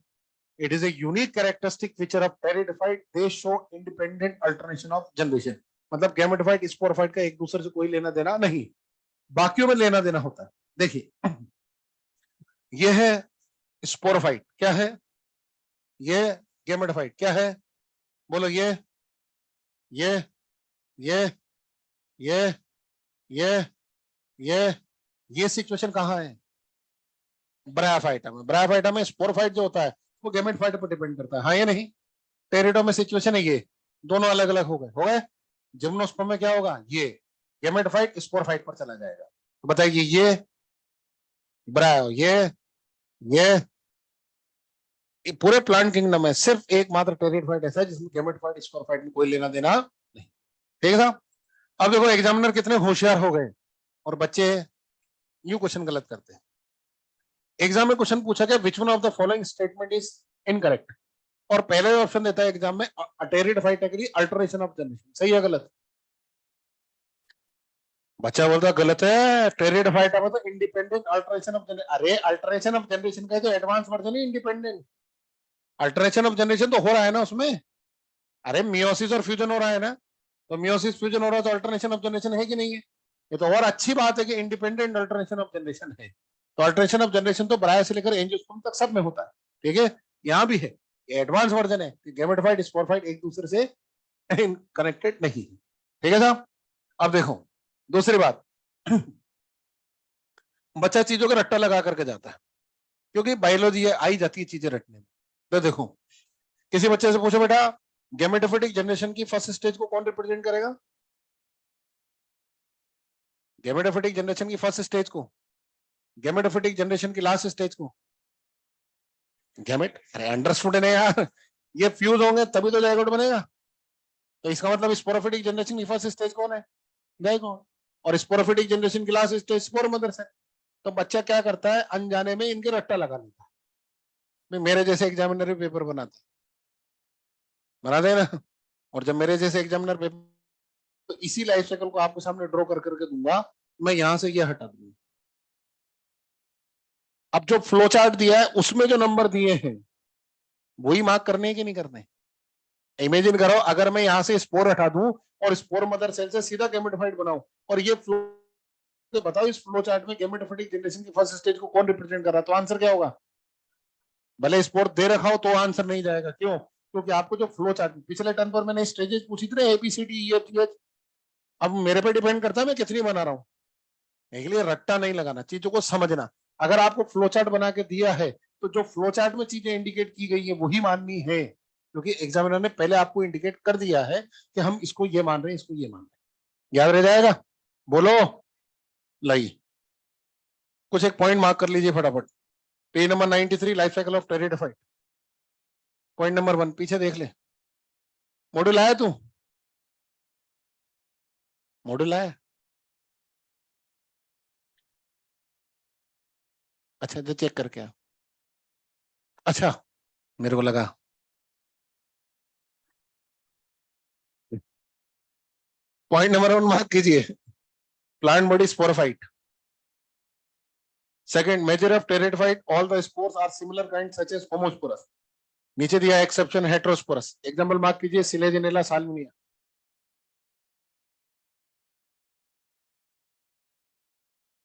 Speaker 1: It is a unique characteristic feature of pteridophyte, they show independent alternation of generation. मतलब गैमेटोफाइट स्पोरोफाइट का एक दूसरे से कोई लेना देना नहीं, बाकियों में लेना देना होता है। देखिए ये है स्पोरोफाइट, क्या है? ये गेमेटोफाइट, क्या है? बोलो ये ये ये ये ये ये सिचुएशन कहाँ है? ब्रायोफाइटा में। ब्रायोफाइटा में स्पोरोफाइट जो होता है वो गेमेटोफाइट पर डिपेंड करता है, हाँ या नहीं? टेरिडो में सिचुएशन है ये, दोनों अलग अलग हो गए। जिम्नोस्पर्म में क्या होगा? ये गेमेटोफाइट स्पोरोफाइट पर चला जाएगा। तो बताइए ये ब्रायो, ये पूरे प्लांट किंगडम में सिर्फ एकमात्र टेरिडोफाइट ऐसा है जिसमें गेमेटोफाइट स्पोरोफाइट में कोई लेना देना नहीं। ठीक है साहब? अब देखो एग्जामिनर कितने होशियार हो गए और बच्चे यूं क्वेश्चन गलत करते हैं। एग्जाम में क्वेश्चन पूछा गया which one of the following statement is incorrect, और पहले ऑप्शन देता है एग्जाम में टेरिडोफाइट के लिए अल्टरेशन ऑफ जनरेशन, सही है गलत? बच्चा बोलता गलत है, टेरिडोफाइट में तो इंडिपेंडेंट अल्टरेशन ऑफ जनरेशन। अरे अल्टरेशन ऑफ जनरेशन का तो एडवांस वर्जन है इंडिपेंडेंट। अल्टरेशन ऑफ जनरेशन तो हो रहा है ना उसमें, अरे मियोसिस और फ्यूजन हो रहा है ना, तो मियोसिस फ्यूजन हो रहा है तो अल्टरेशन ऑफ जनरेशन है कि नहीं है? ये तो और अच्छी बात है कि इंडिपेंडेंट अल्टरेशन ऑफ जनरेशन है। तो अल्टरेशन ऑफ जनरेशन तो ब्रायो से लेकर एंजियोस्पर्म तक सब में होता है, ठीक है? यहाँ भी है, ये एडवांस वर्जन है कि गेमेटोफाइट स्पोरोफाइट एक दूसरे से कनेक्टेड नहीं है। ठीक है साहब? अब देखो दूसरी बात, बच्चा चीजों का रट्टा लगा करके जाता है क्योंकि बायोलॉजी आई जाती है चीजें रटने में। तो देखो किसी बच्चे से पूछो बेटा गेमेटोफिटिक जनरेशन की फर्स्ट स्टेज को कौन रिप्रेजेंट करेगा? गेमेटोफिटिक जनरेशन की फर्स्ट स्टेज को, गेमेटोफिटिक जनरेशन की लास्ट स्टेज को गैमेट। अरे अंडरस्टूड है ना यार, ये फ्यूज होंगे तभी तो जायगोट बनेगा। तो इसका मतलब स्पोरोफिटिक जनरेशन की फर्स्ट स्टेज कौन है? जायगोट। और स्पोरोफिटिक जनरेशन की लास्ट स्टेज स्पोर मदर से। तो बच्चा क्या करता है, अनजाने में इनके रट्टा लगा लेता है। मेरे जैसे एग्जामिनर भी पेपर बनाते हैं ना, और जब मेरे जैसे एग्जामिनर पेपर, तो इसी लाइफ साइकिल को आपके सामने ड्रॉ कर करके दूंगा, मैं यहां से ये हटा दूंगा। अब जो फ्लो चार्ट दिया है उसमें जो नंबर दिए हैं वही मार्क करने हैं कि नहीं करने? इमेजिन करो अगर मैं यहां से स्पोर हटा दूं और स्पोर मदर सेल से सीधा गेमेटोफाइट बनाऊं, और ये फ्लो, तो बताओ इस फ्लो चार्ट में गेमेटोफिटिक जनरेशन की फर्स्ट स्टेज को कौन रिप्रेजेंट कर रहा है? तो आंसर क्या होगा? भले स्पोर दे रखा हो तो आंसर नहीं जाएगा, क्यों? क्योंकि आपको जो फ्लो चार्ट पिछले टर्न पर मैंने स्टेजेस पूछी थी ना, ABCD EF GH, अब मेरे पे डिपेंड करता है मैं कितनी बना रहा हूँ। इसलिए रट्टा नहीं लगाना, चीजों को समझना। अगर आपको फ्लो चार्ट बना के दिया है तो जो फ्लो चार्ट में चीजें इंडिकेट की गई है वही माननी है, क्योंकि एग्जामिनर ने पहले आपको इंडिकेट कर दिया है कि हम इसको ये मान रहे हैं, इसको ये मान रहे हैं। याद रह जाएगा? बोलो लाई। कुछ एक पॉइंट मार्क कर लीजिए फटाफट। Page number 93, life cycle of pteridophyte. Point number 1 पीछे देख ले। मॉड्यूल आया तू? मॉड्यूल आया? अच्छा जो चेक करके आ। अच्छा मेरे को लगा। पॉइंट नंबर 1 मार्क कीजिए, plant body sporophyte. Second, major of pteridophyte, all the spores are similar kind such as homosporous. नीचे दिया एक्सेप्शन हेटेरोस्पोरस। एग्जांपल मार्क कीजिए, सिलेजिनेला साल्विनिया।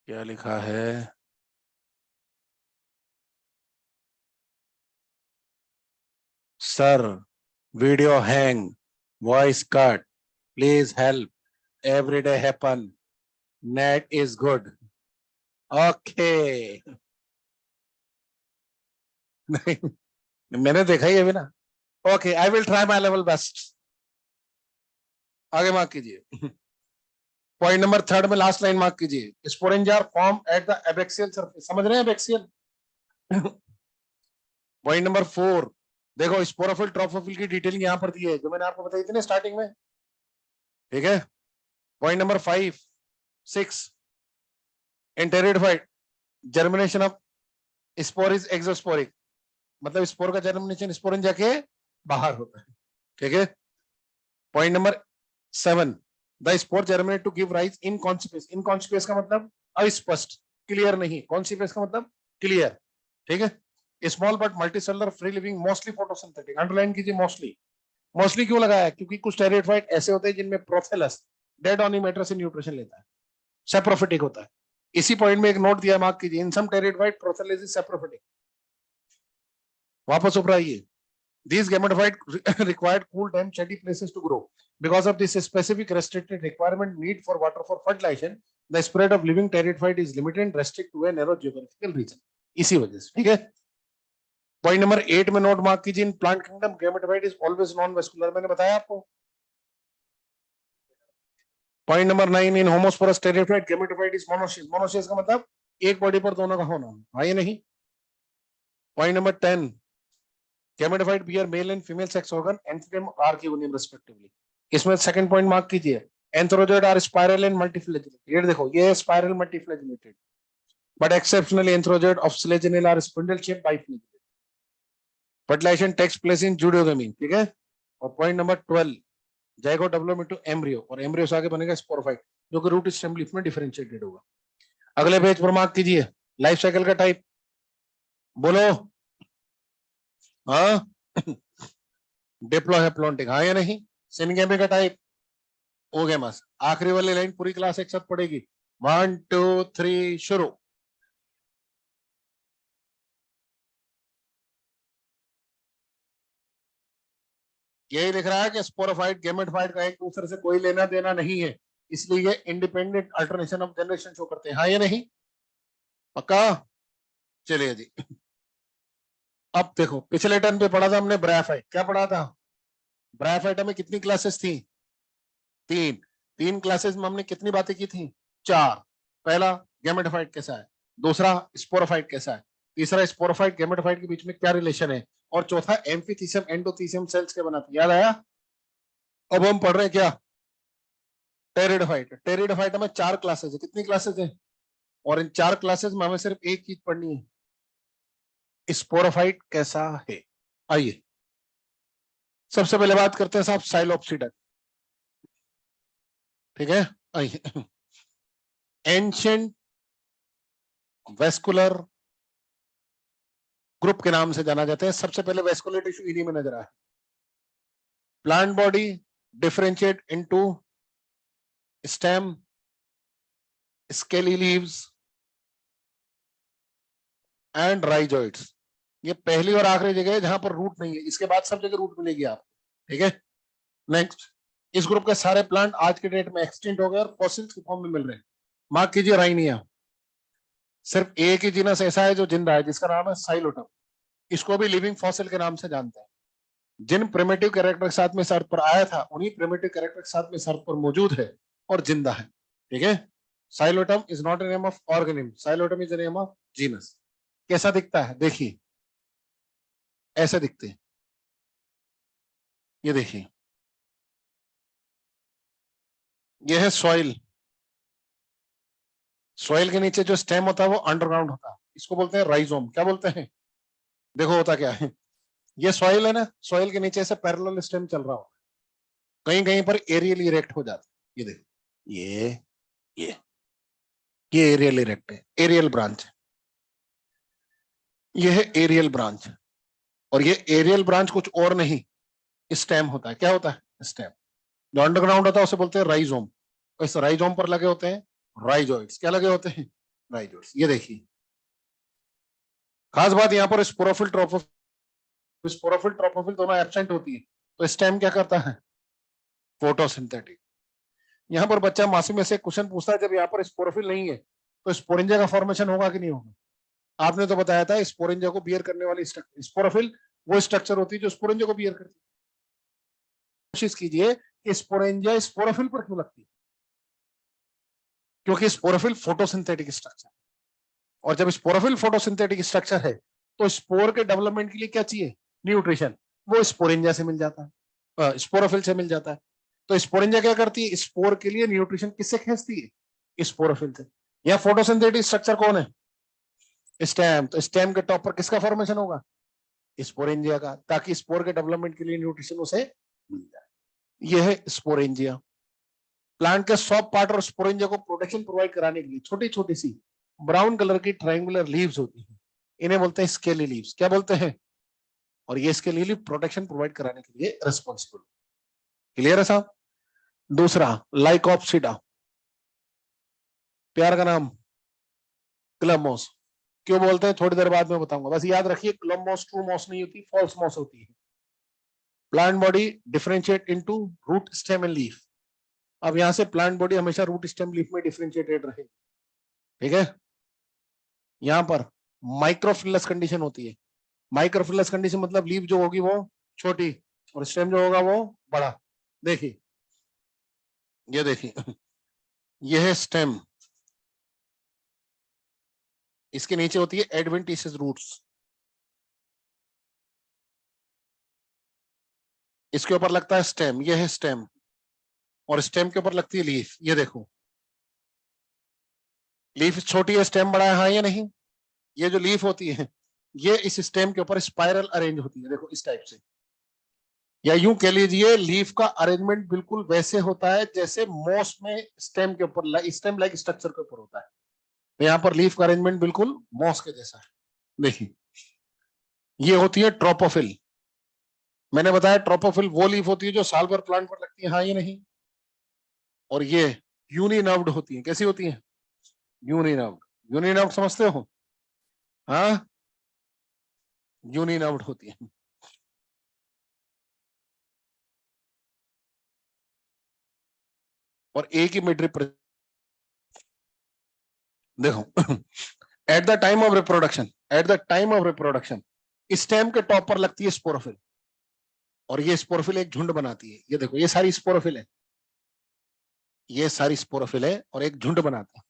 Speaker 1: क्या लिखा है? Sir video hang, voice cut, please help, everyday happen, net is good. Okay नहीं मैंने देखा ही अभी ना। Okay I will try my level best. आगे मार्क कीजिए। पॉइंट नंबर 3 में लास्ट लाइन मार्क कीजिए, sporangia form at the abaxial surface. समझ रहे हैं एबैक्सियल? पॉइंट नंबर 4, देखो स्पोरोफिल ट्रोफोफिल की डिटेलिंग यहां पर दी है जो मैंने आपको बताई थी ना स्टार्टिंग में, ठीक है? Point number 5, 6, in pteridophyte germination of spore is exosporic, मतलब स्पोर का जर्मिनेशन स्पोरेंजा के बाहर होता है, ठीक है? Point number 7, the spore germinate to give rise inconspicuous. Inconspicuous का मतलब अस्पष्ट, क्लियर नहीं। कॉन्सिपेस का मतलब क्लियर, ठीक है? Small but multicellular free living mostly photosynthetic. Underline कीजिए मोस्टली। मोस्टली क्यों लगाया? क्योंकि कुछ टेरिडोफाइट ऐसे होते हैं जिनमें प्रोथेलस डेड ऑर्निमेटर से न्यूट्रिशन लेता है, सेप्रोफिटिक होता है। इसी पॉइंट में एक नोट दिया, मार्क कीजिए, इन सम टेरिडोफाइट प्रोथेलिस इज सैप्रोफिटिक। वापस ऊपर आइए, these gametophyte required cool damp shady places to grow. Because of this specific restricted requirement need for water for fertilization, the spread of living pteridophyte is limited and restricted to a narrow geographical region. इसी वजह से, ठीक है। Point number 8 में note mark कीजिए, in plant kingdom gametophyte is always non vascular, मैंने बताया आपको। Point number 9, in homosporous pteridophyte gametophyte is monoecious. Monoecious का मतलब एक बॉडी पर दोनों का होना, हाँ ये नहीं। Point number 10, gametophyte bear male and female sex organ antheridium और आर्कियोनियम रिस्पेक्टिवली। इसमें सेकंड पॉइंट मार्क कीजिए, antherozoid are spiral and multiflagellated. ये देखो, ये spiral multiflagellated, but exceptionally antherozoid of Selaginella are spindle shape biflagellated. Fertilization takes place in zooidogamy, ठीक है। और point number 12, zygote develop into embryo, और embryo से आगे बनेगा स्पोरोफाइट, जो कि रूट स्टेम लीफ में डिफरेंशिएटेड होगा। अगले पेज पर मार्क कीजिए, लाइफ साइकिल का टाइप बोलो, हाँ डिप्लोहेप्लोन्टिक, हाँ या नहीं। सिनगेमी का टाइप ओगेमस। आखिरी वाली लाइन पूरी क्लास एक साथ पढ़ेगी, 1 2 3 शुरू। यही लिख रहा है कि स्पोरोफाइट गेमेटोफाइट का एक दूसरे से कोई लेना देना नहीं है, इसलिए ये independent alternation of generation show करते हैं, हाँ या नहीं, पक्का। चलिए जी, अब देखो, पिछले टर्न पे पढ़ा था हमने ब्रायोफाइट, क्या पढ़ा था? ब्रायोफाइट में कितनी क्लासेस थी? 3। 3 क्लासेस में हमने कितनी बातें की थी? 4। पहला गेमेटोफाइट कैसा है, दूसरा स्पोरोफाइट कैसा है, तीसरा स्पोरोफाइट गेमेटोफाइट के बीच में क्या रिलेशन है, और चौथा एम्फीथीसियम एंडोथीसियम सेल्स के बनाते, याद आया? अब हम पढ़ रहे हैं क्या? टेरिडोफाइट। टेरिडोफाइट में 4 क्लासेस है, कितनी क्लासेस है? और इन 4 क्लासेस में हमें सिर्फ एक चीज पढ़नी है, स्पोरोफाइट कैसा है। आइए सबसे पहले बात करते हैं साहब साइलोप्सिडा, ठीक है। आइए, एंशिएंट वेस्कुलर ग्रुप के नाम से जाना जाता है। सबसे पहले वेस्कुलर टिश्यू इन्हीं में नजर आया। Plant body differentiate into stem, scaly leaves and rhizoids. ये पहली और आखिरी जगह है जहां पर रूट नहीं है, इसके बाद सब जगह रूट मिलेगी आपको, ठीक है। नेक्स्ट, इस ग्रुप के सारे प्लांट आज के डेट में एक्सटिंक्ट हो गए और फॉसिल्स की फॉर्म में मिल रहे हैं। मार्क कीजिए, राइनिया। सिर्फ एक ही जीनस ऐसा है जो जिंदा है, जिसका नाम है साइलोटम। इसको भी लिविंग फॉसिल के नाम से जानते हैं। जिन प्रिमिटिव कैरेक्टर के साथ में अर्थ पर आया था, उन्हीं प्रिमिटिव कैरेक्टर के साथ में अर्थ पर मौजूद है और जिंदा है, ठीक है। Psilotum is not a name of organism, Psilotum is a name of genus. कैसा दिखता है? देखिए, ऐसे दिखते हैं, ये देखिए, ये है सॉइल। सॉइल के नीचे जो स्टेम होता है वो अंडरग्राउंड होता है, इसको बोलते हैं राइजोम। क्या बोलते हैं? देखो होता क्या है, ये सॉइल है ना, सॉइल के नीचे से पैरेलल स्टेम चल रहा होता है, कहीं कहीं पर एरियल इरेक्ट हो जाता है। ये देखो, ये एरियल इरेक्ट है, एरियल ब्रांच है, ये है एरियल ब्रांच। और ये एरियल ब्रांच कुछ और नहीं, स्टेम होता है। क्या होता है? स्टेम। जो अंडरग्राउंड होता है उसे बोलते हैं राइजोम। तो इस राइजोम पर लगे होते हैं राइजोइड्स। क्या लगे होते हैं? राइजोइड्स। ये देखिए, खास बात यहाँ पर स्पोरोफिल ट्रोपोफिल, स्पोरोफिल ट्रोपोफिल दोनों एब्सेंट होती है, तो स्टेम क्या करता है? फोटोसिंथेटिक। यहाँ पर बच्चा मासी में से क्वेश्चन पूछता है, जब यहाँ पर स्पोरोफिल नहीं है तो स्पोरेंजा का फॉर्मेशन होगा कि नहीं होगा? आपने तो बताया था स्पोरेंजा को बियर करने वाली स्पोरोफिल वो स्ट्रक्चर होती है जो स्पोरेंजा को बियर करती है। कोशिश कीजिए कि स्पोरेंजा स्पोरोफिल पर क्यों लगती है, क्योंकि स्पोरोफिल फोटोसिंथेटिक स्ट्रक्चर, और जब स्पोरोफिल फोटोसिंथेटिक स्ट्रक्चर है तो स्पोर के डेवलपमेंट के लिए क्या चाहिए? न्यूट्रिशन। वो स्पोरेंजा से मिल जाता है, स्पोरोफिल से मिल जाता है। तो स्पोरेंजा क्या करती है? स्पोर के लिए न्यूट्रिशन किससे खींचती है? स्पोरोफिल से। या फोटोसिंथेटिक स्ट्रक्चर कौन है? स्टेम। तो स्टेम के टॉप पर किसका फॉर्मेशन होगा? स्पोरेंजिया का, ताकि स्पोर के डेवलपमेंट के लिए न्यूट्रिशन उसे मिल जाए। यह है स्पोरेंजिया। प्लांट के सॉफ्ट पार्ट और स्पोरेंजिया को प्रोटेक्शन प्रोवाइड कराने के लिए छोटी छोटी सी ब्राउन कलर की ट्रायंगुलर लीव्स होती हैं, इन्हें बोलते हैं स्केली लीव्स। क्या बोलते हैं? और ये स्केली लीव प्रोटेक्शन प्रोवाइड कराने के लिए रिस्पॉन्सिबल। क्लियर है साहब? दूसरा लाइकोप्सिडा, प्यार का नाम क्लब मॉस। क्यों बोलते हैं थोड़ी देर बाद में बताऊंगा, बस याद रखिए क्लब मॉस ट्रू मॉस नहीं होती, फॉल्स मॉस होती है। Plant body differentiate into root stem and leaf. अब यहां से प्लांट बॉडी हमेशा रूट स्टेम लीफ में डिफरेंशिएटेड रहेगी, ठीक है। यहां पर माइक्रोफिलस कंडीशन होती है। माइक्रोफिलस कंडीशन मतलब लीफ जो होगी वो छोटी और स्टेम जो होगा वो बड़ा। देखिए, ये देखिए ये है स्टेम, इसके नीचे होती है एडवेंटिशियस रूट्स, इसके ऊपर लगता है स्टेम, ये है स्टेम, और स्टेम के ऊपर लगती है लीफ। ये देखो लीफ छोटी है स्टेम बड़ा है, हाँ या नहीं। ये जो लीफ होती है ये इस स्टेम के ऊपर स्पाइरल अरेंज होती है, देखो इस टाइप से। या यूं कह लीजिए लीफ का अरेंजमेंट बिल्कुल वैसे होता है जैसे मोस में स्टेम के ऊपर स्टेम लाइक स्ट्रक्चर के ऊपर होता है। तो यहाँ पर लीफ का अरेंजमेंट बिल्कुल मॉस के जैसा है। देखिए ये होती है ट्रोपोफिल। मैंने बताया ट्रोपोफिल वो लीफ होती है जो साल भर प्लांट पर लगती है, हाँ या नहीं। और ये यूनिनर्व्ड होती है, कैसी होती है, यूनिनर्व्ड। यूनिनर्व्ड समझते हो, हाँ, यूनिनर्व्ड होती है। और एक ही मिड देखो at the time of reproduction, at the time of reproduction stem के टॉप पर लगती है स्पोरोफिल, और ये स्पोरोफिल एक झुंड बनाती है। ये देखो ये सारी स्पोरोफिल है, ये सारी स्पोरोफिल है और एक झुंड बनाते हैं।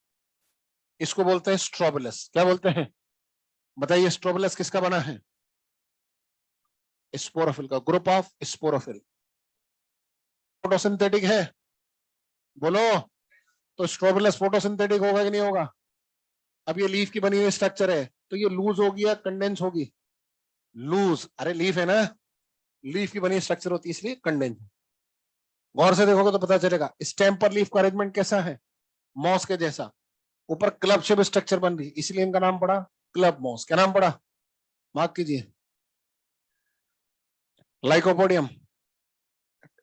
Speaker 1: इसको बोलते हैं स्ट्रोबुलस। क्या बोलते हैं बताइए, स्ट्रोबुलस किसका बना है, स्पोरोफिल का, ग्रुप ऑफ स्पोरोफिल। फोटोसिंथेटिक है, बोलो, तो स्ट्रोबुलस फोटोसिंथेटिक होगा कि नहीं होगा। अब ये लीफ की बनी हुई स्ट्रक्चर है, तो ये लूज होगी या कंडेंस होगी, लूज। अरे लीफ है ना, लीफ की बनी स्ट्रक्चर होती है इसलिए कंडेंस। गौर से देखोगे तो पता चलेगा स्टेम पर लीफ का अरेंजमेंट कैसा है, मॉस के जैसा। ऊपर क्लब शेप स्ट्रक्चर बन रही, इसलिए इनका नाम पड़ा क्लब मॉस। क्या नाम पड़ा, मार्क कीजिए, लाइकोपोडियम।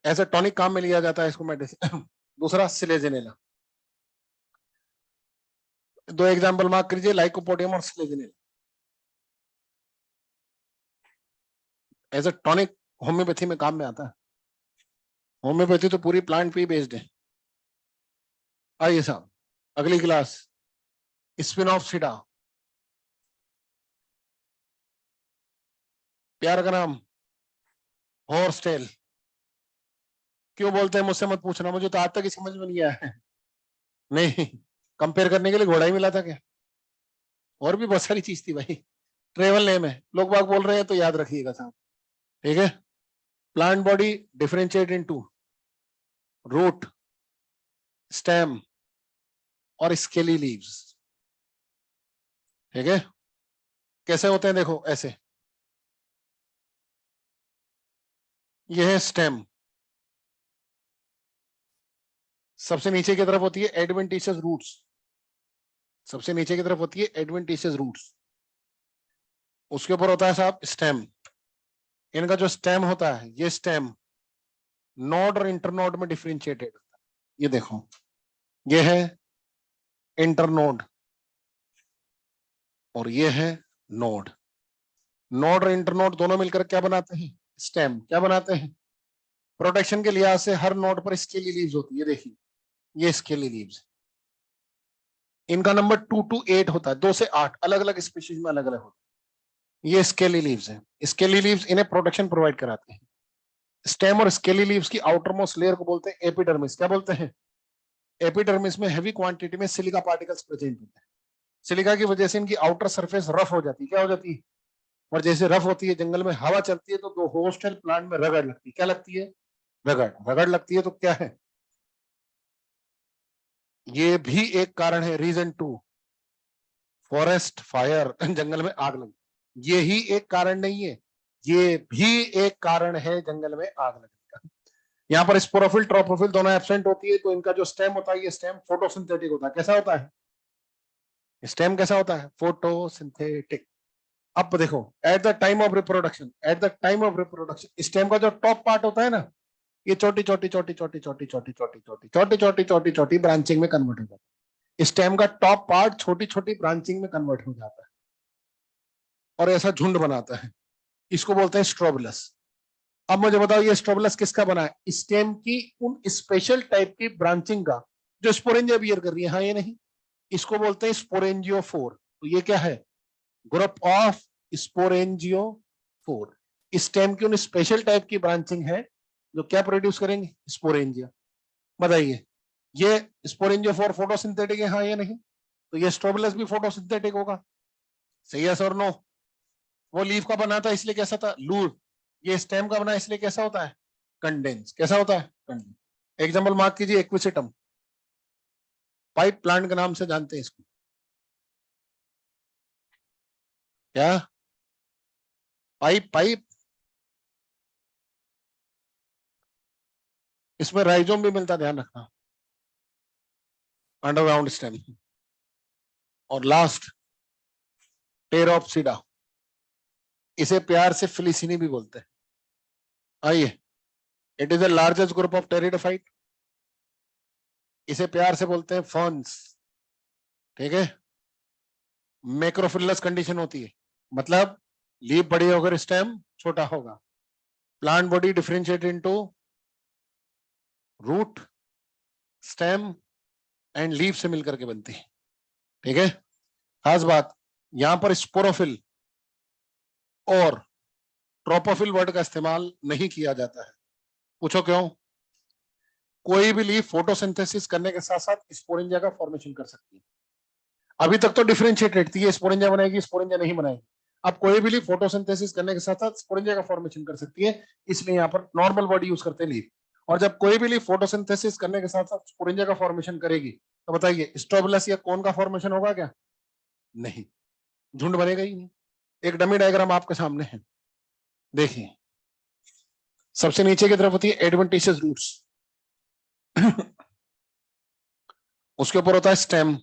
Speaker 1: ऐसे टॉनिक काम में लिया जाता है इसको मेडिसिन। दूसरा सिलेजेनेला। दो एग्जांपल मार्क कीजिए, लाइकोपोडियम और सिलेजेनेला। एज ए टॉनिक होम्योपैथी में काम में आता है। होम्योपैथी तो पूरी प्लांट पे ही बेस्ड है। आइए साहब अगली क्लास, स्पिनॉफ्सिडा। प्यार का नाम हॉर्सटेल। क्यों बोलते हैं मुझसे मत पूछना, मुझे तो आज तक ही समझ में नहीं आया है। नहीं, कंपेयर करने के लिए घोड़ा ही मिला था क्या, और भी बहुत सारी चीज थी भाई। ट्रेवल नेम है, लोग बाग बोल रहे हैं तो याद रखिएगा साहब, ठीक है। Plant body differentiate into root, stem और स्केली लीव्स, ठीक है। कैसे होते हैं देखो ऐसे, ये है स्टेम, सबसे नीचे की तरफ होती है एडवेंटिशियस रूट्स, सबसे नीचे की तरफ होती है एडवेंटिशियस रूट्स, उसके ऊपर होता है साहब स्टेम। इनका जो स्टेम होता है, ये स्टेम नोड और इंटरनोड में डिफरेंशिएटेड होता है। ये देखो ये है इंटरनोड और ये है नोड। नोड और इंटरनोड दोनों मिलकर क्या बनाते हैं, स्टेम। क्या बनाते हैं, प्रोटेक्शन के लिहाज से हर नोड पर स्केली लीव्स होती है। देखिए ये स्केली लीव्स, इनका नंबर 2 to 8 होता है, 2 से 8, अलग अलग स्पीशीज में अलग अलग होता है। ये स्केली लीव्स है, स्केली लीव्स इन्हें प्रोटेक्शन प्रोवाइड कराते हैं। स्टेम और स्केली लीव्स की आउटर मोस्ट लेयर को बोलते हैं एपिडर्मिस। क्या बोलते हैं, एपिडर्मिस में हैवी क्वांटिटी में सिलिका पार्टिकल्स प्रेजेंट होते हैं। सिलिका की वजह से इनकी आउटर सरफेस रफ हो जाती है। क्या हो जाती है, और जैसे रफ होती है, जंगल में हवा चलती है तो दो होस्टल प्लांट में रगड़ लगती है। क्या लगती है, रगड़। रगड़ लगती है तो क्या है, ये भी एक कारण है, रीजन 2, फॉरेस्ट फायर। जंगल में आग लगी, ये ही एक कारण नहीं है, ये भी एक कारण है जंगल में आग लगने का। यहाँ पर स्पोरोफिल ट्रोपोफिल दोनों एब्सेंट होती है, तो इनका जो स्टेम होता है, ये स्टेम फोटोसिंथेटिक होता है। कैसा होता है, स्टेम कैसा होता है, फोटोसिंथेटिक। अब देखो at the time of reproduction, at the time of reproduction stem का जो टॉप पार्ट होता है ना, ये छोटी छोटी छोटी छोटी छोटी छोटी छोटी छोटी छोटी छोटी छोटी छोटी ब्रांचिंग में कन्वर्ट हो जाता है। स्टेम का टॉप पार्ट छोटी छोटी ब्रांचिंग में कन्वर्ट हो जाता है और ऐसा झुंड बनाता है, इसको बोलते हैं स्ट्रोबुलस। अब मुझे बताओ ये स्ट्रोबुलस किसका बना है? स्टेम की उन स्पेशल टाइप की ब्रांचिंग का जो स्पोरेंजिया बियर कर रही है। हाँ, ये नहीं, इसको बोलते हैं स्पोरेंजियोफोर। तो ये क्या है? Group of sporangiophore. स्टेम की उन स्पेशल टाइप की ब्रांचिंग है जो क्या प्रोड्यूस करेंगे? स्पोरेंजिया। बताइए, ये स्पोरेंजियोफोर फोटोसिंथेटिक है? हाँ, ये नहीं, तो ये स्ट्रोबुलस भी फोटोसिंथेटिक होगा। सही है सर? नो? वो लीफ का बना था इसलिए कैसा था? लूज। ये स्टेम का बना इसलिए कैसा होता है? कंडेंस। कैसा होता है? कंडेंस। एग्जाम्पल मार्क कीजिए, एक्विसिटम। पाइप प्लांट के नाम से जानते हैं इसको। क्या? Pipe pipe. इसमें राइजोम भी मिलता, ध्यान रखना, अंडरग्राउंड स्टेम। और लास्ट, टेरोप्सिडा। इसे प्यार से फिलिसिनी भी बोलते हैं। आइए, it is the largest group of pteridophyte. इसे प्यार से बोलते हैं फर्न्स। ठीक है? मैक्रोफिलस कंडीशन होती है, मतलब लीफ बड़ी होकर स्टेम छोटा होगा। Plant body differentiate into root, stem and leaf से मिलकर के बनती है। ठीक है? खास बात, यहां पर स्पोरोफिल और ट्रोपोफिल वर्ड का इस्तेमाल नहीं किया जाता है। पूछो क्यों? कोई भी लीफ फोटोसिंथेसिस करने के साथ साथ स्पोरेंजिया का फॉर्मेशन कर सकती है। अभी तक तो डिफरेंशिएटेड थी, ये स्पोरेंजिया बनाएगी, स्पोरेंजिया नहीं बनाएगी। अब कोई भी लीफ फोटोसिंथेसिस करने के साथ साथ स्पोरेंजिया का फॉर्मेशन कर सकती है, इसलिए यहाँ पर नॉर्मल बॉडी यूज करते हैं लीफ। और जब कोई भी लीफ फोटोसिंथेसिस करने के साथ साथ स्पोरेंजिया का फॉर्मेशन करेगी, तो बताइए स्ट्रोबुलस या कोन का फॉर्मेशन होगा क्या? नहीं, झुंड बनेगा ही नहीं। एक डमी डायग्राम आपके सामने है, देखिए। सबसे नीचे की तरफ होती है एडवेंटिशियस रूट्स उसके ऊपर होता है स्टेम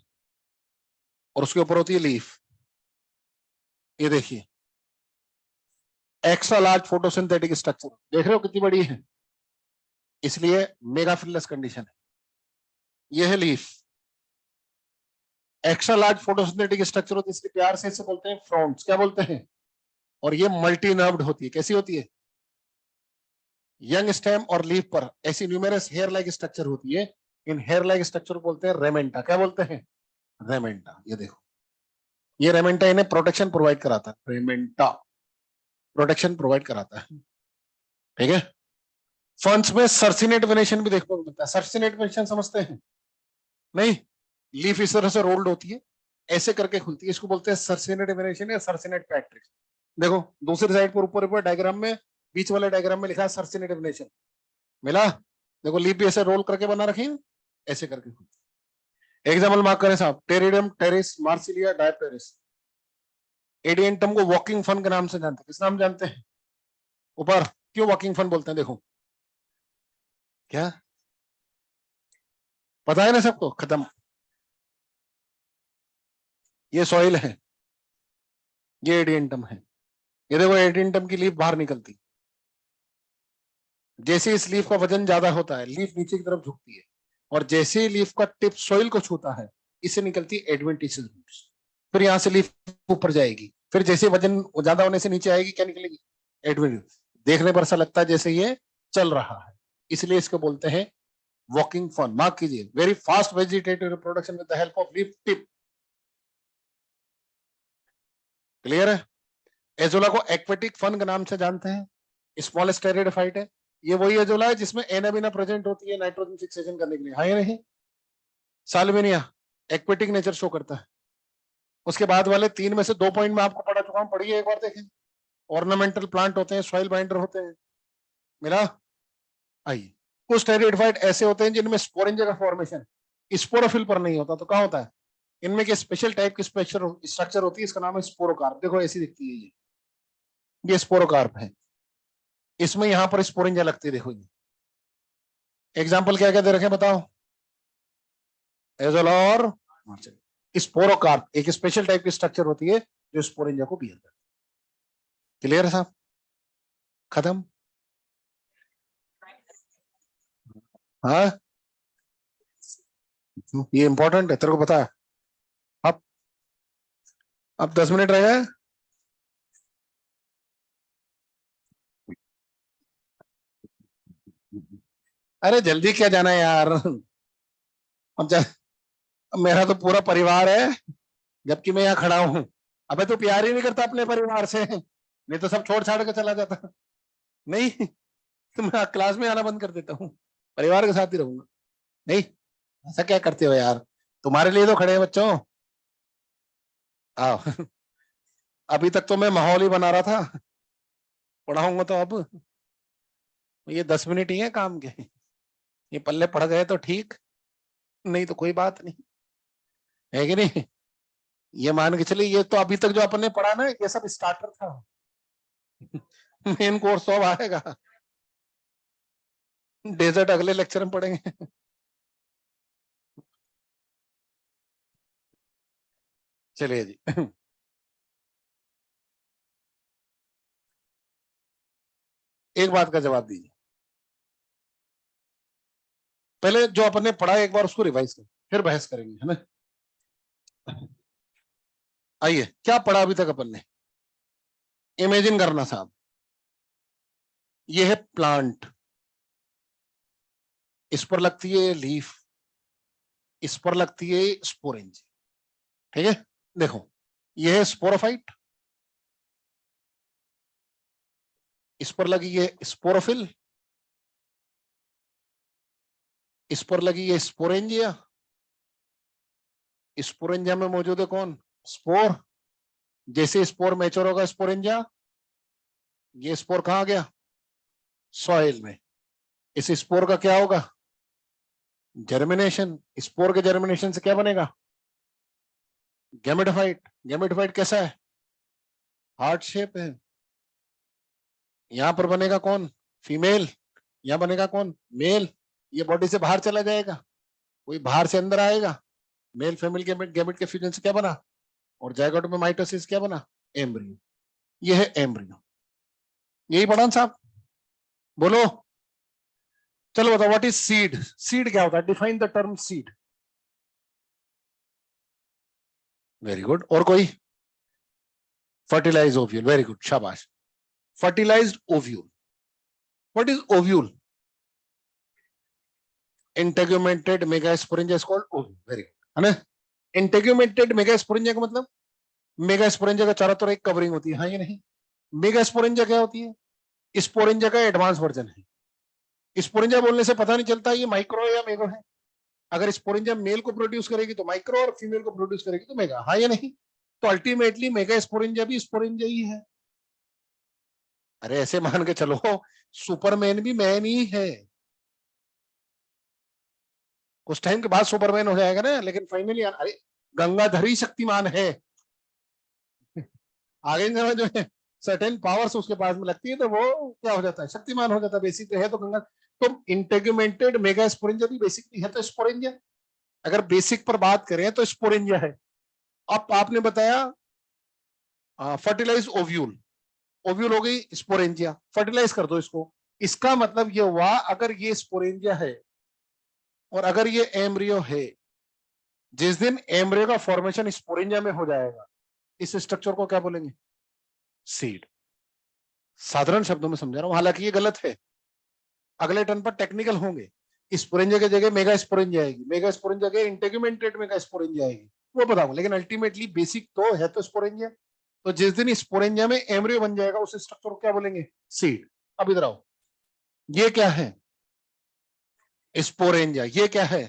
Speaker 1: और उसके ऊपर होती है लीफ। ये देखिए, एक्स्ट्रा लार्ज फोटोसिंथेटिक स्ट्रक्चर, देख रहे हो कितनी बड़ी है? इसलिए मेगाफिलस कंडीशन है। ये है leaf. Extra large photosynthetic structure होती है, इसलिए प्यार से इसे बोलते हैं फ्रॉन्ट्स। क्या बोलते हैं? और ये मल्टी नर्व्ड होती है। कैसी होती है? यंग स्टेम और लीफ पर ऐसी न्यूमेरस हेयर लाइक स्ट्रक्चर होती है। इन हेयर लाइक स्ट्रक्चर को बोलते हैं रेमेंटा। क्या बोलते हैं? रेमेंटा। ये देखो, ये रेमेंटा इन्हें प्रोटेक्शन प्रोवाइड कराता है। रेमेंटा प्रोटेक्शन प्रोवाइड कराता है। ठीक है? फंड्स में सर्सिनेट वेनेशन भी देखने को मिलता है। सर्सिनेट वेनेशन समझते हैं? नहीं, लीफ इस तरह से रोल्ड होती है, ऐसे करके खुलती है, इसको बोलते हैं सर्सिनेट वेनेशन या सर्सिनेट पैट्रिक्स। देखो दूसरी साइड पर ऊपर ऊपर डायग्राम में, बीच वाले डायग्राम में लिखा है सर्सिनेट वेनेशन। मिला? देखो लीफ भी ऐसे रोल करके बना रखी है, ऐसे करके खुलती है। एग्जाम्पल मार्क करें साहब, टेरिडियम टेरिस, मार्सिलिया डायप्टेरिस। एडियंटम को वॉकिंग फन के नाम से जानते हैं। किस नाम जानते हैं? ऊपर क्यों वॉकिंग फन बोलते हैं? देखो, क्या पता है ना सबको? खत्म। ये सॉइल है, ये एडियंटम है। ये देखो एडियंटम की लीफ बाहर निकलती, जैसे इस लीफ का वजन ज्यादा होता है लीफ नीचे की तरफ झुकती है, और जैसे ही लीफ का टिप सॉइल को छूता है, इससे निकलती है एडवेंटिशियस रूट्स। फिर यहाँ से लीफ ऊपर जाएगी, फिर जैसे वजन ज्यादा होने से नीचे आएगी, क्या निकलेगी? एडवेंटिशियस। देखने पर ऐसा लगता है जैसे ये चल रहा है, इसलिए इसको बोलते हैं वॉकिंग फन। मार्क कीजिए, very fast vegetative reproduction with the help of leaf tip. Clear है? एजोला को एक्वेटिक फन के नाम से जानते हैं। स्मॉलेस्ट टेरिडोफाइट है। ये वही एजोला है जिसमें एनाबिना प्रेजेंट होती है नाइट्रोजन फिक्सेशन करने के लिए। हाँ या नहीं? साल्विनिया एक्वेटिक नेचर शो करता है। उसके बाद वाले तीन में से 2 पॉइंट में आपको पढ़ा चुका हूं, पढ़िए एक बार देखें। ऑर्नामेंटल प्लांट होते हैं, सॉइल बाइंडर होते हैं। मिला? आइए, कुछ टेरिडोफाइट ऐसे होते हैं जिनमें स्पोरेंजिया का फॉर्मेशन स्पोरोफिल पर नहीं होता, तो कहाँ होता है? इनमें के स्पेशल टाइप की स्ट्रक्चर होती है, इसका नाम है स्पोरोकार्प। देखो ऐसी दिखती है ये स्पोरोकार्प है। इसमें यहां पर स्पोरेंजिया लगती है, देखो ये। एग्जाम्पल क्या क्या दे रखे बताओ? एजोला और स्पोरोकार्प एक स्पेशल टाइप की स्ट्रक्चर होती है जो स्पोरेंजिया को बियर करती है। क्लियर है साहब? खत्म? हाँ, ये इंपॉर्टेंट है, तेरे को पता है। अब अब 10 मिनट रह गए। अरे जल्दी क्या जाना है यार। अब अब मेरा तो पूरा परिवार है, जबकि मैं यहाँ खड़ा हूँ। अबे तू प्यार ही नहीं करता अपने परिवार से, नहीं तो सब छोड़ छाड़ के चला जाता। नहीं, तो मैं क्लास में आना बंद कर देता हूँ, परिवार के साथ ही रहूंगा। नहीं, ऐसा क्या करते हो यार, तुम्हारे लिए तो खड़े हैं बच्चों। आओ। अभी तक तो मैं माहौल ही बना रहा था, पढ़ाऊंगा तो अब ये 10 मिनट ही है काम के, ये पल्ले पड़ गए तो ठीक, नहीं तो कोई बात नहीं, है कि नहीं। ये मान के चलिए, ये तो अभी तक जो अपन ने पढ़ा ना, ये सब स्टार्टर था। मेन कोर्स तो अब आएगा, डेजर्ट अगले लेक्चर में पढ़ेंगे। चलिए जी। एक बात का जवाब दीजिए, पहले जो अपन ने पढ़ा एक बार उसको रिवाइज करें, फिर बहस करेंगे, है ना। आइए, क्या पढ़ा अभी तक अपन ने, इमेजिन करना साहब। ये है प्लांट, इस पर लगती है लीफ, इस पर लगती है स्पोरेंज, ठीक है। देखो, ये है स्पोरोफाइट, इस पर लगी है स्पोरोफिल, इस पर लगी है स्पोरेंजिया, स्पोरेंजिया में मौजूद है कौन, स्पोर। जैसे स्पोर मैच्योर होगा स्पोरेंजिया, ये स्पोर कहां गया, सॉइल में। इस स्पोर का क्या होगा, जर्मिनेशन। स्पोर के जर्मिनेशन से क्या बनेगा, गैमेटोफाइट। गैमेटोफाइट कैसा है, हार्ट शेप है। यहां पर बनेगा कौन, फीमेल। यहां बनेगा कौन, मेल। ये बॉडी से बाहर चला जाएगा, कोई बाहर से अंदर आएगा। मेल फीमेल गैमेट, गैमेट के फ्यूजन से क्या बना, और जायगोट में माइटोसिस क्या बना, एम्ब्रियो। ये है एम्ब्रियो, यही पढ़ा ना साहब, बोलो। चलो बताओ, व्हाट इज सीड। सीड क्या होता है, define the term seed. Very good, और कोई, फर्टिलाइज ओव्यूल, वेरी गुड, शाबाश। Fertilized ovule, what is ovule, integumented megasporangia is called ovule, very good, है ना। इंटेग्यूमेंटेड मेगास्पोरेंजिया का मतलब, मेगास्पोरेंजिया का चारों तरफ एक कवरिंग होती है, हाँ ये नहीं। मेगास्पोरेंजिया क्या होती है, स्पोरेंजिया का एडवांस वर्जन है। स्पोरेंजिया बोलने से पता नहीं चलता ये माइक्रो है या मेगो है। अगर स्पोरेंजिया मेल को प्रोड्यूस करेगी तो माइक्रो, और फीमेल को प्रोड्यूस करेगी तो मेगा, हाँ या नहीं। तो अल्टीमेटली मेगा स्पोरेंजिया भी स्पोरेंजिया ही है। अरे ऐसे मान के चलो, सुपरमैन भी मैन ही है। कुछ टाइम के बाद सुपरमैन हो जाएगा ना, लेकिन फाइनली अरे गंगाधर ही शक्तिमान है। आगे जो है सर्टेन पावर्स उसके पास में लगती है, तो वो क्या हो जाता है, शक्तिमान हो जाता है। बेसिक है तो गंगा। तो इंटेग्यूमेंटेड मेगा स्पोरेंजिया भी बेसिकली है तो स्पोरेंजिया। अगर बेसिक पर बात करें तो स्पोरेंजिया है। अब आपने बताया फर्टिलाइज ओव्यूल, ओव्यूल हो गई स्पोरेंजिया, फर्टिलाइज कर दो इसको। इसका मतलब ये हुआ, अगर ये स्पोरेंजिया है और अगर ये एम्ब्रियो है, जिस दिन एम्ब्रियो का फॉर्मेशन स्पोरेंजिया में हो जाएगा, इस स्ट्रक्चर को क्या बोलेंगे, सीड। साधारण शब्दों में समझा रहा हूं, हालांकि ये गलत है, अगले टर्न पर टेक्निकल होंगे। स्पोरेंजिया की जगह मेगा स्पोरेंजिया आएगी, मेगा स्पोरेंजिया जगह इंटेग्यूमेंटेड मेगा स्पोरेंजिया आएगी, वो बताऊंगा। लेकिन अल्टीमेटली बेसिक तो है तो स्पोरेंजिया। तो जिस दिन स्पोरेंजिया में एम्ब्रियो बन जाएगा, उस स्ट्रक्चर को क्या बोलेंगे, सीड। अब इधर आओ, ये क्या है, स्पोरेंजिया। ये क्या है,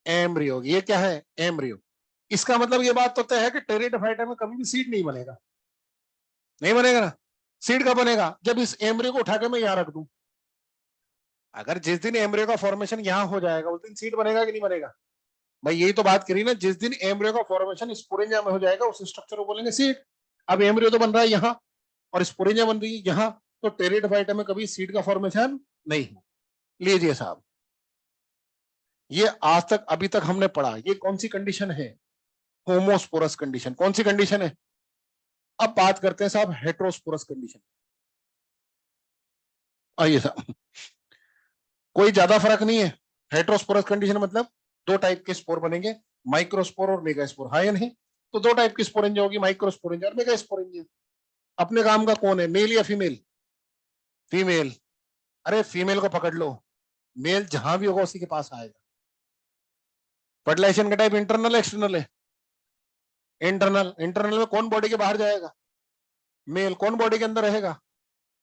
Speaker 1: एम्ब्रियो। ये क्या है, एम्ब्रियो। इसका मतलब ये बात तो तय है कि टेरिडोफाइटा में कभी भी सीड नहीं बनेगा, नहीं बनेगा ना। सीड कब बनेगा, जब इस एम्ब्रियो को उठा के मैं यहां रख दूं। अगर जिस दिन एम्ब्रियो का फॉर्मेशन यहां हो जाएगा, उस दिन सीड बनेगा कि नहीं बनेगा। भाई यही तो बात करी ना, जिस दिन एम्ब्रियो का फॉर्मेशन स्पोरेंजिया में हो जाएगा, उस स्ट्रक्चर को बोलेंगे सीड। अब एम्ब्रियो तो बन रहा है यहाँ, और स्पोरेंजिया बन रही है यहाँ, तो टेरिडोफाइटा में कभी सीड का फॉर्मेशन नहीं। लीजिए साहब, ये आज तक अभी तक हमने पढ़ा, ये कौन सी कंडीशन है, होमोस्पोरस कंडीशन। कौन सी कंडीशन है। अब बात करते हैं साहब हेट्रोस्पोरस कंडीशन। आइए साहब, कोई ज्यादा फर्क नहीं है। हेट्रोस्पोरस कंडीशन मतलब दो टाइप के स्पोर बनेंगे, माइक्रोस्पोर और मेगास्पोर, हाँ या नहीं? तो दो टाइप की स्पोरेंजा होगी, माइक्रोस्पोरेंजा और मेगास्पोरेंजा। अपने काम का कौन है, मेल या फीमेल? फीमेल। अरे फीमेल को पकड़ लो, मेल जहां भी होगा उसी के पास आएगा। फर्टिलाइजेशन का टाइप इंटरनल एक्सटर्नल है? इंटरनल। इंटरनल में कौन बॉडी के बाहर जाएगा? मेल। कौन बॉडी के अंदर रहेगा?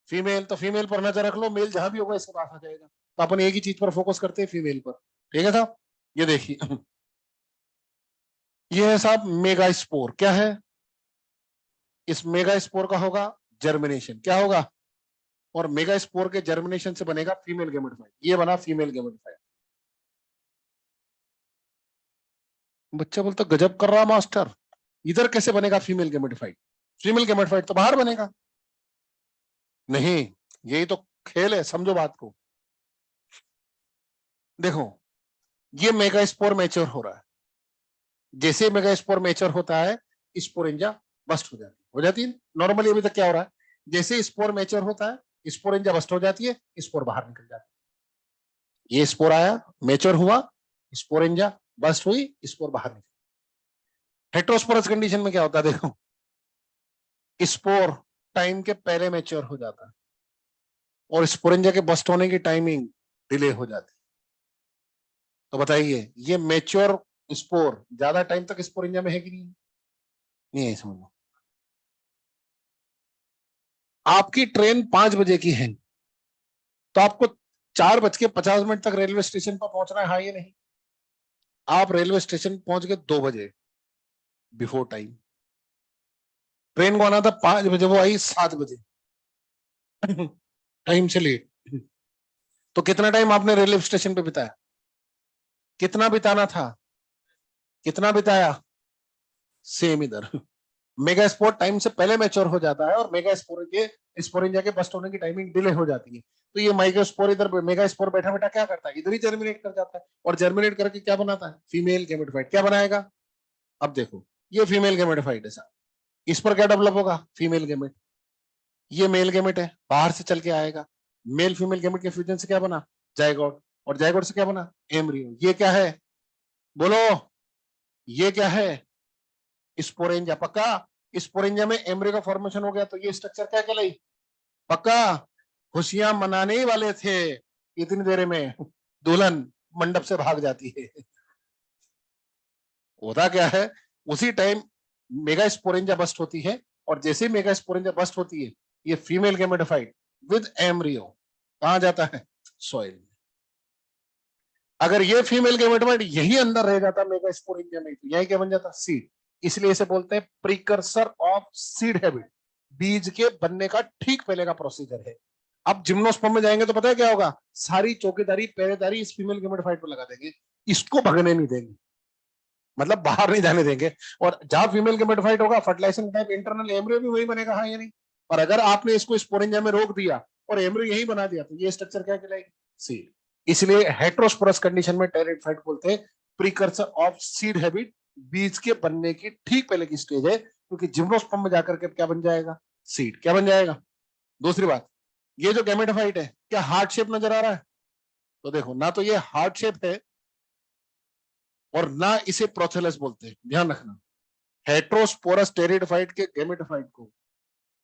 Speaker 1: फीमेल। तो फीमेल पर नजर रख लो, मेल जहां भी होगा इसके पास आ जाएगा। तो अपन एक ही चीज पर फोकस करते हैं, फीमेल पर। ठीक है साहब? ये देखिए ये है साहब मेगा स्पोर। क्या है? इस मेगा स्पोर का होगा जर्मिनेशन। क्या होगा? और मेगा स्पोर के जर्मिनेशन से बनेगा फीमेल गेमेटोफाइट। ये बना फीमेल गेमेटोफाइट। बच्चा बोलता गजब कर रहा मास्टर, इधर कैसे बनेगा फीमेल गेमेटोफाइट? फीमेल गेमेटोफाइट तो बाहर बनेगा। नहीं, यही तो खेल है, समझो बात को। देखो, ये मेगा स्पोर मैच्योर हो रहा है। जैसे मेगा स्पोर मैच्योर होता है, स्पोरेंजा बस्ट हो जाती है। नॉर्मली अभी तक क्या हो रहा है, जैसे स्पोर मैच्योर होता है स्पोरेंजा बस्ट हो जाती है, स्पोर बाहर निकल जाता है। ये स्पोर आया, मैच्योर हुआ, स्पोरेंजा बस्ट हुई, स्पोर बाहर निकल। हेट्रोस्पोरस कंडीशन में क्या होता है, देखो, स्पोर टाइम के पहले मैच्योर हो जाता है और स्पोरेंजा के बस्ट होने की टाइमिंग डिले हो जाती है। तो बताइए, ये मैच्योर स्पोर ज्यादा टाइम तक स्पोरेंजा में है कि नहीं? नहीं है, समझ लो। आपकी ट्रेन 5 बजे की है, तो आपको 4:50 तक रेलवे स्टेशन पर पहुंचना है, हाँ ये नहीं? आप रेलवे स्टेशन पहुंच गए 2 बजे, बिफोर टाइम। ट्रेन को आना था 5 बजे, वो आई 7 बजे टाइम से लेट। तो कितना टाइम आपने रेलवे स्टेशन पे बिताया? कितना बिताना था? कितना बिताया? सेम इधर मेगा स्पोर्ट टाइम से पहले मैच्योर हो जाता है और मेगा स्पोर के स्पोरेंजा के बस्ट होने की टाइमिंग डिले हो जाती है। तो ये मेगा स्पोर इधर, मेगा स्पोर बैठा बैठा क्या करता है, इधर ही जर्मिनेट कर जाता है और जर्मिनेट करके क्या बनाता है, फीमेल गेमेटोफाइट। क्या बनाएगा? अब देखो, ये फीमेल गेमेटोफाइट है साहब, इस पर क्या डेवलप होगा, फीमेल गेमेट। ये मेल गेमेट है, बाहर से चल के आएगा। मेल फीमेल गेमेट के फ्यूजन से क्या बना, जायगोट। और जायगोट से क्या बना, एम्ब्रियो। ये क्या है, बोलो, ये क्या है, स्पोरेंजा। पक्का? स्पोरेंजा में एम्ब्रियो का फॉर्मेशन हो गया, तो ये स्ट्रक्चर क्या कहलाई, पक्का? खुशियां मनाने ही वाले थे, इतनी देर में दुल्हन मंडप से भाग जाती है होता क्या है, उसी टाइम मेगा स्पोरेंजा बस्ट होती है और जैसे मेगा स्पोरेंजा बस्ट होती है, ये फीमेल गेमेटोफाइट विद एम्ब्रियो कहा जाता है, सॉइल में। अगर ये फीमेल गेमेटोफाइट यही अंदर रह जाता मेगा स्पोरेंजा में, तो यही क्या बन जाता, सीड। इसलिए इसे बोलते हैं प्रीकर्सर ऑफ सीड हैबिट, बीज के बनने का ठीक पहले का प्रोसीजर है। अब जिम्नोस्पर्म में जाएंगे तो पता है क्या होगा, सारी चौकीदारी पहरेदारी इस फीमेल गेमेटोफाइट पर लगा देंगे, इसको भगने नहीं देंगे, मतलब बाहर नहीं जाने देंगे। और जहां फीमेल गेमेटोफाइट होगा, फर्टिलाइजेशन टाइप इंटरनल एम्ब्रियो भी वही बनेगा, हाँ या नहीं? और अगर आपने इसको स्पोरेंजा में रोक दिया और एम्ब्रियो यही बना दिया, तो ये स्ट्रक्चर क्या कहलाएगी, सीड। इसलिए हेट्रोस्पोरस कंडीशन में टेरिडोफाइट बोलते हैं प्रीकर्सर ऑफ सीड हैबिट, बीज के बनने की ठीक पहले की स्टेज है, क्योंकि जिम्नोस्पर्म में जाकर के क्या बन जाएगा, सीड। क्या बन जाएगा? दूसरी बात, ये जो गैमेटोफाइट है, क्या हार्ट शेप नजर आ रहा है? तो देखो, ना तो ये हार्ट शेप है और ना इसे प्रोथेलस बोलते हैं, ध्यान रखना। हेट्रोस्पोरस टेरिडोफाइट के गैमेटोफाइट को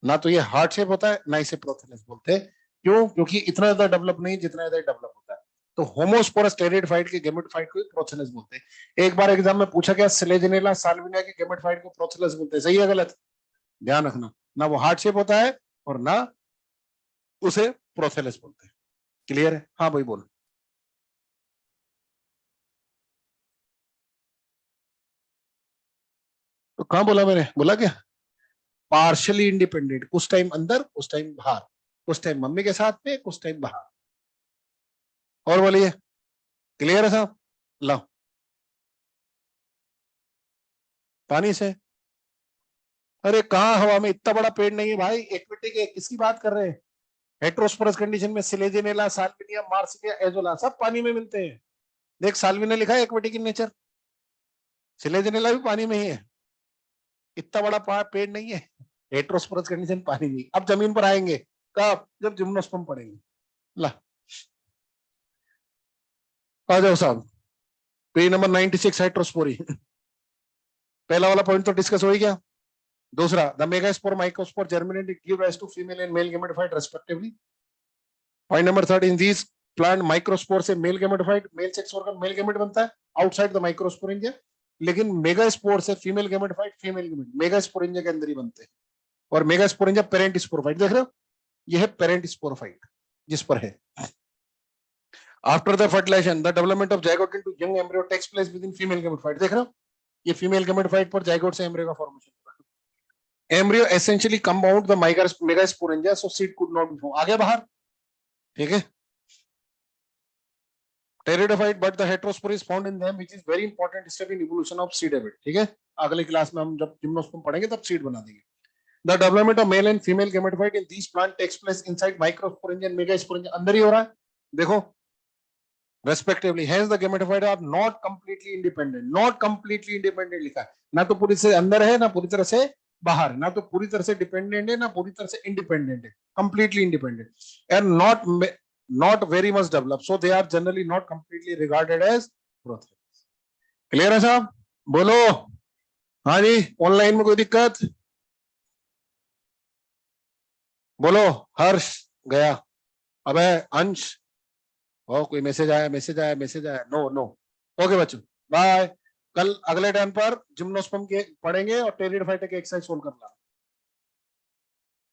Speaker 1: ना तो ये हार्ट शेप होता है, ना इसे प्रोथेलस बोलते हैं। क्यों? क्योंकि इतना ज्यादा डेवलप नहीं जितना ज्यादा डेवलप होता है। तो होमोस्पोरस टेरिडोफाइट के गैमेटोफाइट को प्रोथेलस बोलते हैं। एक बार एग्जाम में पूछा गया, सिलेजिनेला साल्विनिया के गैमेटोफाइट को प्रोथेलस बोलते हैं, सही है गलत? ध्यान रखना, ना वो हार्ट शेप होता है और ना उसे प्रोथेलस बोलते हैं। क्लियर है? हाँ भाई बोल। तो कहाँ बोला मैंने, बोला क्या, पार्शली इंडिपेंडेंट, कुछ टाइम अंदर कुछ टाइम बाहर, कुछ टाइम मम्मी के साथ में कुछ टाइम बाहर। और बोलिए, क्लियर है साहब? लो, पानी से। अरे कहाँ, हवा में, इतना बड़ा पेड़ नहीं है भाई, एक्वेटिक है, किसकी बात कर रहे हैं? हेट्रोस्पोरस कंडीशन में सिलेजिनेला साल्विनिया मार्सिलिया एजोला सब पानी में मिलते हैं। देख, साल्विनिया लिखा है एक्वेटिक इन नेचर, सिलेजिनेला भी पानी में ही है, इतना बड़ा पेड़ नहीं है। हेट्रोस्पोरस कंडीशन पानी में, अब जमीन पर आएंगे कब, जब जिम्नोस्पर्म पड़ेंगे। ला, आ जाओ साहब। Page number 96 heterospory. पहला वाला पॉइंट तो डिस्कस हो ही गया। दूसरा, the megaspore microspore germinate give rise to female and male gametophyte respectively. Point number 3, in these plant microspore से male gametophyte, male sex organ male gamete बनता है आउटसाइड द माइक्रोस्पोरेंजिया, लेकिन मेगास्पोर से female gametophyte female gamete megasporangia के अंदर ही बनते हैं। और मेगास्पोरेंजिया पेरेंट स्पोरोफाइट, देख रहे हो, यह है पेरेंट स्पोरोफाइट जिस पर है। After the fertilization the development of zygote into young embryo takes place within female gametophyte, देख रहे हो, ये फीमेल गेमेटोफाइट पर जाइगोट से एम्ब्रियो का फॉर्मेशन होगा। Embryo essentially come out the megasporangia so seed could not be form, आगे बाहर, ठीक है। Pteridophyte but the heterospore is found in them which is very important step in evolution of seed habit, ठीक है। अगली class में हम जब जिम्नोस्पर्म पढ़ेंगे तब सीड बना देंगे। The development of male and female gametophyte in these plant takes place inside microsporangia and megasporangia, अंदर ही हो रहा है, देखो, respectively. Hence the gametophyte are not completely independent, not completely independent लिखा है, ना तो पूरी से अंदर है ना पूरी तरह से बाहर, ना तो पूरी तरह से डिपेंडेंट है ना पूरी तरह से इंडिपेंडेंट है, completely independent and not very much developed, so they are generally not completely regarded as growth rates. Clear है साहब? बोलो। हाँ जी, ऑनलाइन में कोई दिक्कत? बोलो। हर्ष गया, अबे अंश, ओ कोई मैसेज आया, मैसेज आया, मैसेज आया, नो नो। ओके बच्चों, बाय। कल अगले टाइम पर जिम्नोस्पर्म के पढ़ेंगे और टेरिडोफाइट के एक्सरसाइज सोल्व करना।